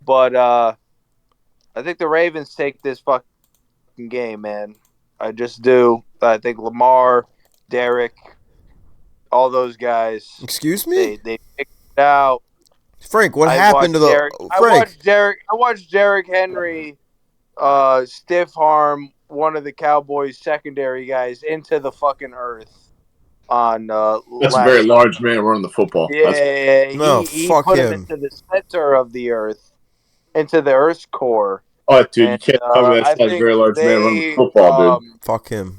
But I think the Ravens take this fucking game, man. I just do. I think Lamar, Derek, all those guys. Excuse me? They picked it out. Frank, what happened to the Frank? I watched Derrick Henry stiff arm one of the Cowboys secondary guys into the fucking earth on That's a very large man running the football. Yeah, No, he fuck put him. into the center of the earth, into the Earth's core, Oh, dude, you And, can't tell me I that's not a think very large man running they football, dude. Fuck him.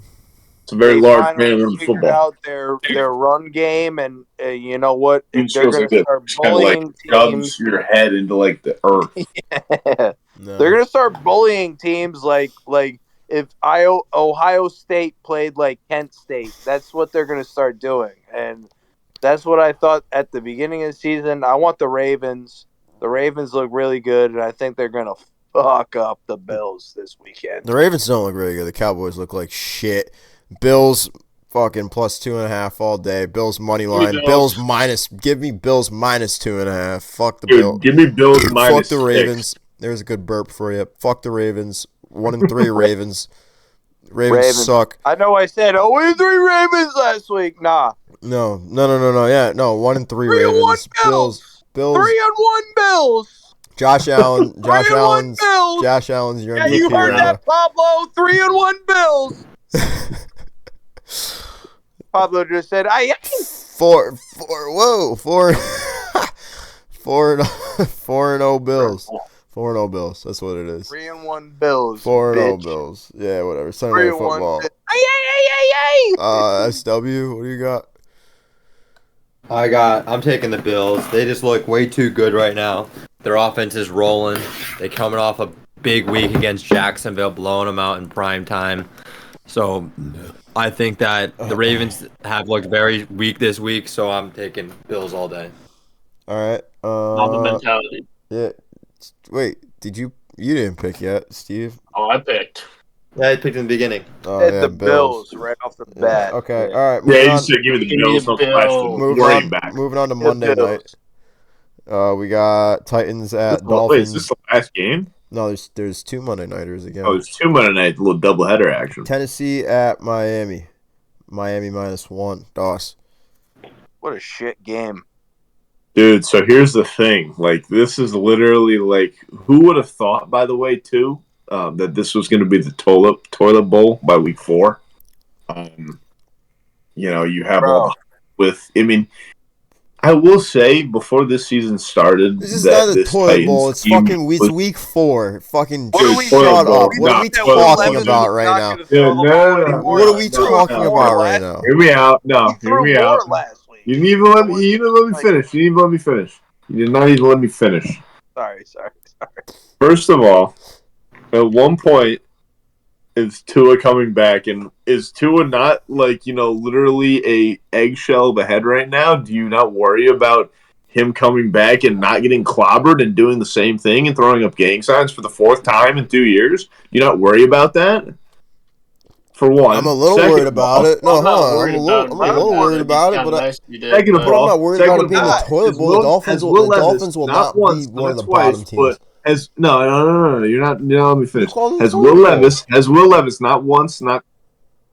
It's a very they large finally man running figured football. out their run game, and you know what? It They're feels going like to that. start Just kind of like bullying shoves teams. your head into like the earth. No. They're going to start bullying teams like if Ohio State played like Kent State. That's what they're going to start doing, and that's what I thought at the beginning of the season. I want the Ravens. The Ravens look really good, and I think they're going to fuck up the Bills this weekend. The Ravens don't look really good. The Cowboys look like shit. Bills fucking plus 2.5 all day. Bills money line. Bills minus. Give me Bills minus 2.5. Fuck the Bills. Give me Bills minus Fuck the 6. Ravens. There's a good burp for you. Fuck the Ravens. 1-3 Ravens. Ravens suck. I know I said 0-3 Ravens last week. Nah. No. Yeah, no. 1-3 3-1 Ravens. Bills. Bills. 3-1 Bills. Josh Allen. 3-1 Bills. Josh Allen's your Yeah, MVP you heard right that, Pablo. 3-1 Bills. Pablo just said, "I." Four. Four and 0 Bills. 4-0 Bills. That's what it is. 3-1 Bills. 4-0 bitch. Bills. Yeah, whatever. Sunday Night 3-1 Football. Ay. SW. What do you got? I'm taking the Bills. They just look way too good right now. Their offense is rolling. They're coming off a big week against Jacksonville, blowing them out in prime time. So I think that the Ravens have looked very weak this week, so I'm taking Bills all day. All right. Mamba mentality. Yeah. Wait, you didn't pick yet, Steve? Oh, I picked. Yeah, I picked in the beginning. Oh, At yeah, the Bills right off the bat. Okay. Yeah. All right. Yeah, Moving you on. said give me the Give me Bills, the no Bills. question. Running back. Moving on to The Monday Bills. night. We got Titans at Wait, Dolphins. is this the last game? No, there's 2 Monday nighters again. Oh, it's 2 Monday night, a little doubleheader action. Tennessee at Miami. Miami -1. Doss. What a shit game. Dude, so here's the thing. Like, this is literally like, who would have thought, by the way, too, that this was going to be the toilet bowl by week 4? You have all with. I mean, I will say before this season started, This is that not a this toilet Titans bowl. It's team fucking was- week 4. Fucking What are we shut toilet bowl? up. What are we Not toilet talking bowl. about right now? What are we talking about right now? Hear me out. No, He hear threw me more out. last week. You didn't even let me. You didn't let me finish. You didn't even let me finish. You did not even let me finish. Sorry. First of all, at one point, is Tua coming back, and is Tua not literally a eggshell of a head right now? Do you not worry about him coming back and not getting clobbered and doing the same thing and throwing up gang signs for the 4th time in 2 years? Do you not worry about that? For one, I'm a little Second worried of all- about it. No, I'm not hold on. worried I'm a about little worried about it, but nice if you did, Second of but I'm all- not worried about it being the Second of all, toilet bowl. The Dolphins will not once, be one of the not twice, bottom teams. but no. You're not let me finish. called it Has toilet Will Levis not once, not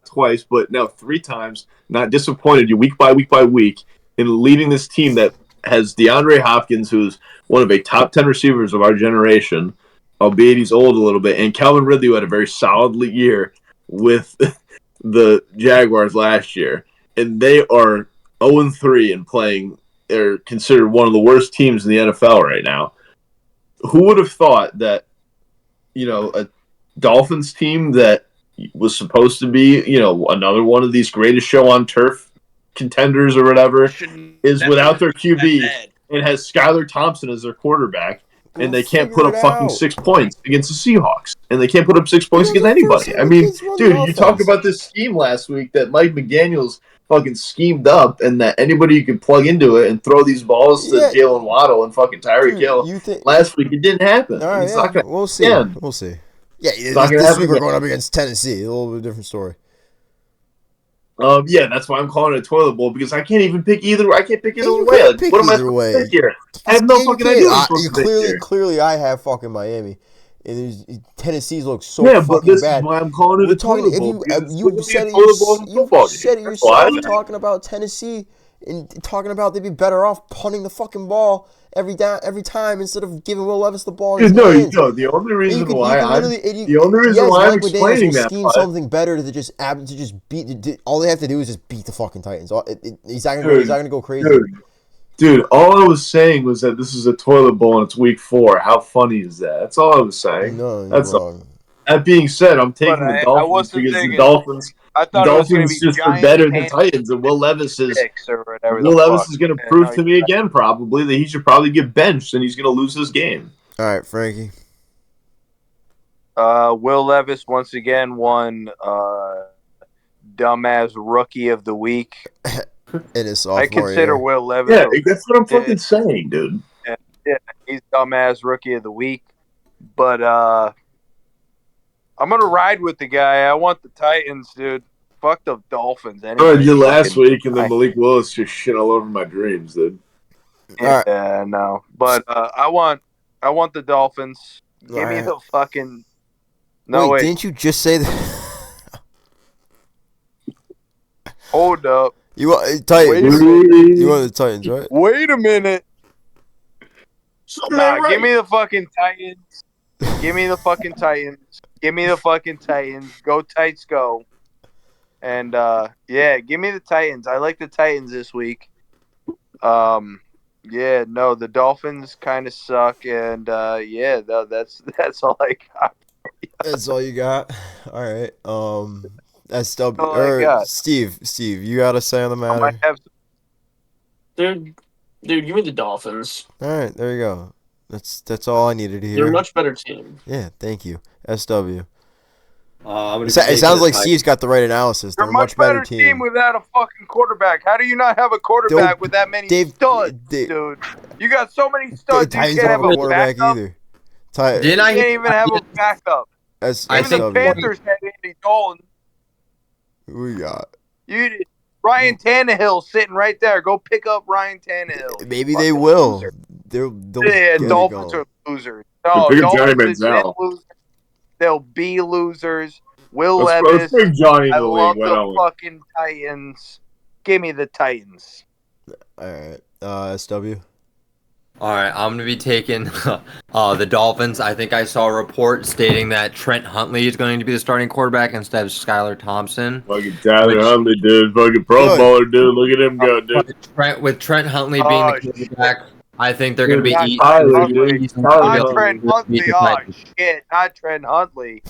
twice, but now 3 times not disappointed you week by week in leading this team that has DeAndre Hopkins, who's one of a top 10 receivers of our generation, albeit he's old a little bit, and Calvin Ridley, who had a very solid year with the Jaguars last year, and they are 0-3 and playing. They're considered one of the worst teams in the NFL right now. Who would have thought that, a Dolphins team that was supposed to be, another one of these greatest show on turf contenders or whatever, is without their QB and has Skylar Thompson as their quarterback, and they can't put up fucking 6 points against the Seahawks, and they can't put up 6 points against anybody. I mean, dude, you talked about this scheme last week that Mike McDaniels fucking schemed up, and that anybody you could plug into it and throw these balls to Jalen Waddle and fucking Tyreek Hill. Last week it didn't happen. All right, It's not gonna we'll see. again. We'll see. Yeah, not gonna this happen week we're again. going up against Tennessee. A little bit different story. Yeah, that's why I'm calling it a toilet bowl, because I can't even pick either. I can't pick either You way. can't Like, pick what am I either supposed way. to pick here? I have no fucking idea what I'm supposed to pick here. Clearly, I have fucking Miami. And Tennessee's looks so Yeah, fucking but this bad. is why I'm calling it We're a toilet talking. bowl. You said it. You said it That's why. yourself, talking about Tennessee and talking about they'd be better off punting the fucking ball every time instead of giving Will Levis the ball in his hands. No. The only reason why I'm Mike McDaniels explaining will that. scheme something better to just beat. All they have to do is just beat the fucking Titans. He's not gonna go crazy. Dude, all I was saying was that this is a toilet bowl and it's week 4. How funny is that? That's all I was saying. No, you're That's all. wrong. That being said, I'm But taking the I Dolphins wasn't because thinking. the I thought it was going to Dolphins be just are Giants better than and Titans, and Will Levis is or whatever the fuck. going to Yeah, prove no, to me again probably that he should probably get benched and he's going to lose this game. All right, Frankie. Will Levis once again won dumbass rookie of the week. In his I sophomore consider year. Will Levis. Yeah, that's what I'm fucking saying, dude. Yeah, he's dumbass rookie of the week. But I'm gonna ride with the guy. I want the Titans, dude. Fuck the Dolphins. I Anyway, did last week, and then Malik Willis just shit all over my dreams, dude. All right. Yeah, no. But I want the Dolphins. Give me Alright. the fucking. No, Wait, wait. didn't you just say that? Hold up. You want Wait a Titans? minute. You want the Titans, right? Wait a minute. Nah, give me the fucking Titans. Give me the fucking Titans. Give me the fucking Titans. Go Tights, go. And yeah, give me the Titans. I like the Titans this week. Yeah, no, the Dolphins kind of suck, and yeah, no, that's all I got. That's all you got. All right. SW all I or got. Steve, you got to say on the I might matter. have Dude, give me the Dolphins. All right, there you go. That's all I needed to They're a hear. much better team. Yeah, thank you. SW. I'm gonna It be sounds taking like the Steve's got the right analysis. They're They're a a much better team. without a fucking quarterback. How do you not have a quarterback with that many studs, dude? You got so many studs, you Titans can't don't have a quarterback backup. either. You can't even have a backup. Even the SW. Panthers had Andy Dalton. Who we got? Ryan Tannehill sitting right there. Go pick up Ryan Tannehill. Maybe they will. Loser. They'll Yeah, get it Dolphins going. are losers. No, Pick up Johnny Dolphins have been Manziel. losers. They'll be losers. Will Let's Levis. bring Johnny in I the love league. Why the don't we? fucking Titans. Give me the Titans. All right. SW. All right, I'm gonna be taking the Dolphins. I think I saw a report stating that Trent Huntley is going to be the starting quarterback instead of Skylar Thompson. Fucking Tyler Huntley, dude. Fucking Pro Good. Bowler, dude. Look at him go, dude. With Trent Huntley being the quarterback, I think they're going to be Not eating. Tyler, Huntley. dude. Tyler Not Huntley. Trent Huntley. Oh, shit. Not Trent Huntley.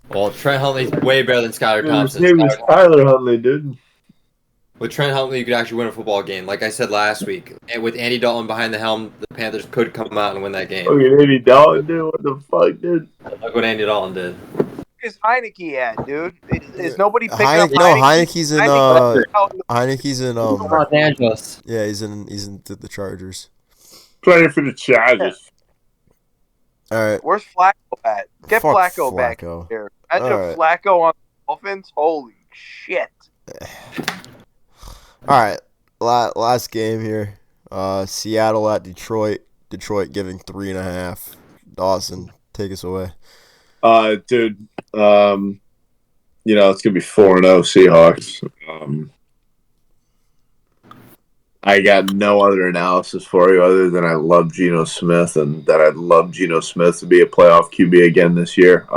Well, Trent Huntley's way better than Skylar Dude, his Thompson. name is Tyler Huntley, dude. With Trent Huntley, you could actually win a football game. Like I said last week, and with Andy Dalton behind the helm, the Panthers could come out and win that game. Fucking Andy Dalton, dude. What the fuck, dude? Look what Andy Dalton did. Where's Heineke at, dude? Is nobody picking up Heineke? No, Heineke? Heineke's in Los Angeles. Yeah, he's in the Chargers. Playing for the Chargers. All right. Where's Flacco at? Get Fuck Flacco back Flacco. here. Imagine All right. Flacco on the Dolphins. Holy shit. All right. Last game here. Seattle at Detroit. Detroit giving 3.5. Dawson, take us away. Dude. It's gonna be 4-0 Seahawks. I got no other analysis for you other than I love Geno Smith and that I'd love Geno Smith to be a playoff QB again this year.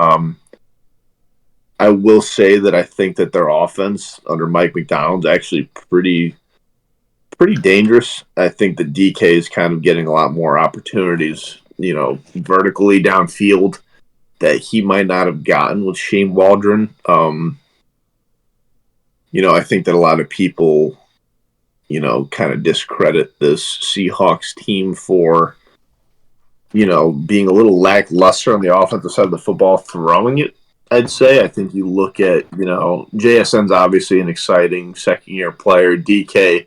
I will say that I think that their offense under Mike McDonald's actually pretty dangerous. I think that DK is kind of getting a lot more opportunities, vertically downfield that he might not have gotten with Shane Waldron. I think that a lot of people kind of discredit this Seahawks team for, being a little lackluster on the offensive side of the football, throwing it, I'd say. I think you look at, JSN's obviously an exciting second-year player. DK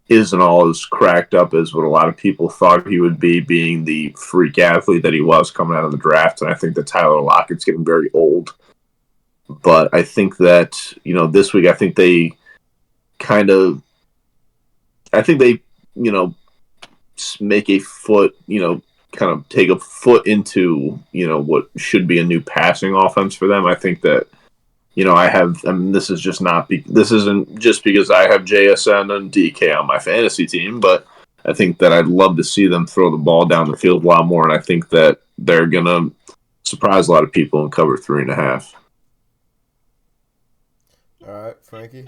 isn't all as cracked up as what a lot of people thought he would be, being the freak athlete that he was coming out of the draft. And I think that Tyler Lockett's getting very old. But I think that, this week, I think they make a foot, kind of take a foot into, what should be a new passing offense for them. I think that, this isn't just because I have JSN and DK on my fantasy team, but I think that I'd love to see them throw the ball down the field a lot more. And I think that they're going to surprise a lot of people and cover 3.5. All right, Frankie.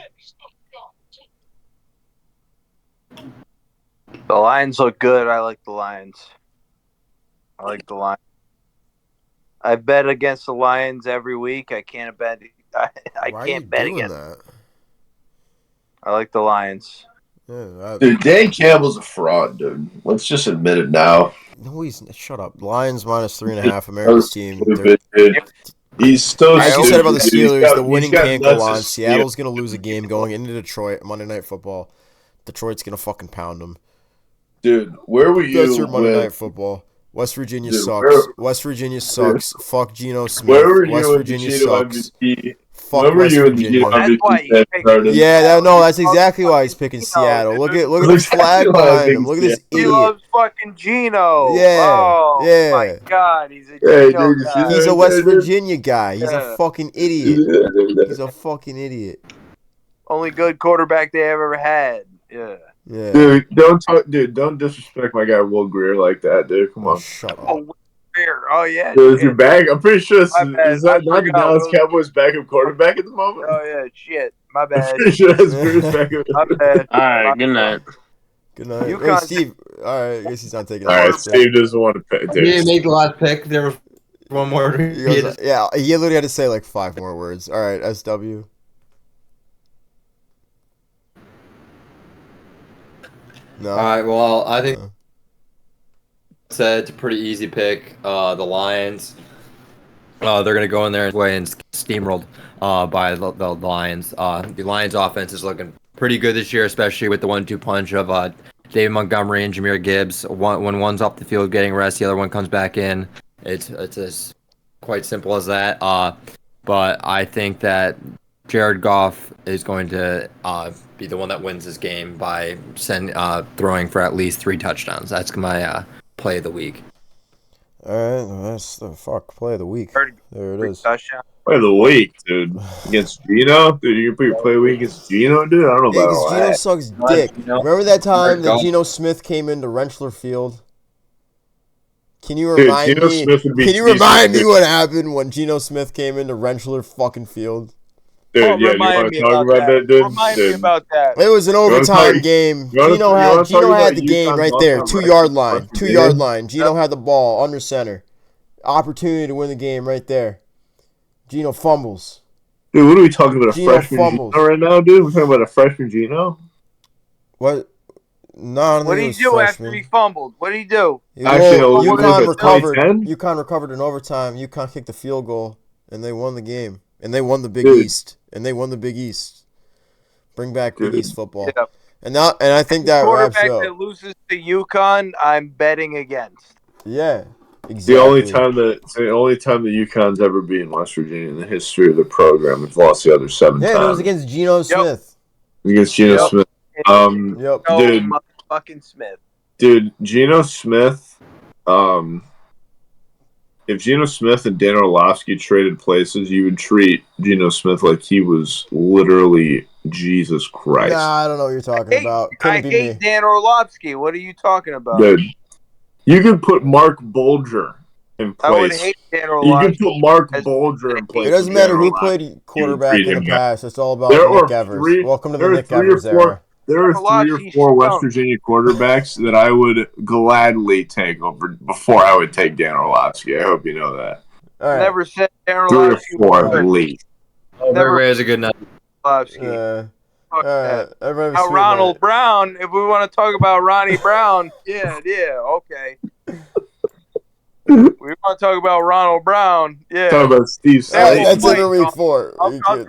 The Lions look good. I like the Lions. I bet against the Lions every week. I can't bet. I Why can't are bet you doing against. that? I like the Lions. Yeah, Dude, Dan Campbell's a fraud, dude. Let's just admit it now. no, he's shut up. Lions minus 3.5. America's team. Stupid, dude. He's so Like you stupid. said about the dude. He's Steelers, got- the he's winning got can't go nuts on. as Seattle's steel. gonna lose a game going into Detroit Monday Night Football. Detroit's gonna fucking pound them. Dude, where were you That's your Monday when? Night Football. West Virginia Dude, sucks. West Virginia sucks. Fuck Geno Smith. Where were West you when Virginia the Geno sucks. MVP? Fuck Where were West you when the Geno Virginia. That's why MVP he picked started? Yeah, Seattle. that's exactly why he's picking Seattle. Look at Dude. this flag Exactly why I'm behind him. picking Look at this He idiot. loves fucking Geno. Yeah, Oh yeah. my God, he's a Hey, Geno dude, guy. He's a Dude, West dude. Virginia guy. He's a Yeah. fucking idiot. He's a fucking idiot. Only good quarterback they have ever had. Yeah. Yeah. Dude, don't talk, dude. Don't disrespect my guy Will Greer like that, dude. Come Oh, on. shut up. Oh, fair. Oh yeah. Dude, is shit. your back? I'm pretty sure My bad. is that I not the forgot. Dallas Cowboys backup quarterback at the moment? Oh yeah. Shit. My I'm bad. pretty sure that's Greer's backup. My bad. All right, good night. Good night. Hey, UConn's- Steve. All right, I guess he's not taking All it. right, Steve doesn't want to pay. He Dude. didn't make the last pick. There was one more. He goes, yeah, he literally had to say like 5 more words. All right, SW. No. All right. Well, I think No. said it's a pretty easy pick. The Lions. They're gonna go in there and steamrolled by the Lions. The Lions offense is looking pretty good this year, especially with the 1-2 punch of David Montgomery and Jahmyr Gibbs. When one's off the field getting rest, the other one comes back in. It's as quite simple as that. But I think that Jared Goff is going to be the one that wins this game by throwing for at least 3 touchdowns. That's my play of the week. All right, well, that's the play of the week. There it is. Touchdown. Play of the week, dude. Against Geno? Dude, you can put your play of the week against Geno, dude? I don't know Yeah, about because all Geno that. sucks Not dick. Geno. Remember that time that Goff. Geno Smith came into Rentschler Field? Can you Dude, remind Geno me? Smith would be Can you decent, remind me dude. what happened when Geno Smith came into Rentschler fucking Field? Dude, Oh, yeah, you remind want me to talk about about that, dude? Remind me Dude. about that. It was an wanna overtime talk- game. you wanna Geno talk had about the game UConn's right loss there, on 2-yard West line, Virginia? 2-yard line. Geno had the ball under center, opportunity to win the game right there. Geno fumbles. Dude, what are we talking about? A Geno freshman fumbles. Geno right now, dude? We're talking about a freshman Geno? What? No, I don't What think did it he was do freshman. after he fumbled? What did he do? Actually, no, you UConn look at recovered. 2010? UConn recovered in overtime. UConn kicked the field goal, and they won the game. And they won the Big Dude. East. Bring back Big Dude. East football. Yeah. And I think that wraps Quarterback up. that loses to UConn, I'm betting against. Yeah, It's exactly. the only time that UConn's ever beaten West Virginia in the history of the program. It's lost the other 7 Yeah, times. it was against Geno Smith. Against Geno Yep. Smith. Yep. No Dude, motherfucking Smith. Dude, Geno Smith, if Geno Smith and Dan Orlovsky traded places, you would treat Geno Smith like he was literally Jesus Christ. Nah, I don't know what you're talking about. I Couldn't be hate me. Dan Orlovsky. What are you talking about? Dude, you could put Mark Bulger in place. I would hate Dan You Orlovsky. could put Mark as- Bulger in place. It doesn't of matter Dan who Orlovsky. played quarterback treat in the him bad. past. It's all about There Nick are Evers. three- Welcome to there the are Nick 3 or Evers 4 era. There are 3 or Orlovsky 4 West stunk. Virginia quarterbacks that I would gladly take over before I would take Dan Orlovsky. I hope you know that. All right. Never said Dan 3 or Orlovsky 4 was at good. least. Never Everybody has a good night. Orlovsky. all Fuck right. that. Everybody have a Now sweet Ronald night. Brown, if we want to talk about Ronnie Brown, yeah, okay. We want to talk about Ronald Brown, yeah. Talk about Steve All right, Slade. that's it Fight. for week 4. I'll You kidding?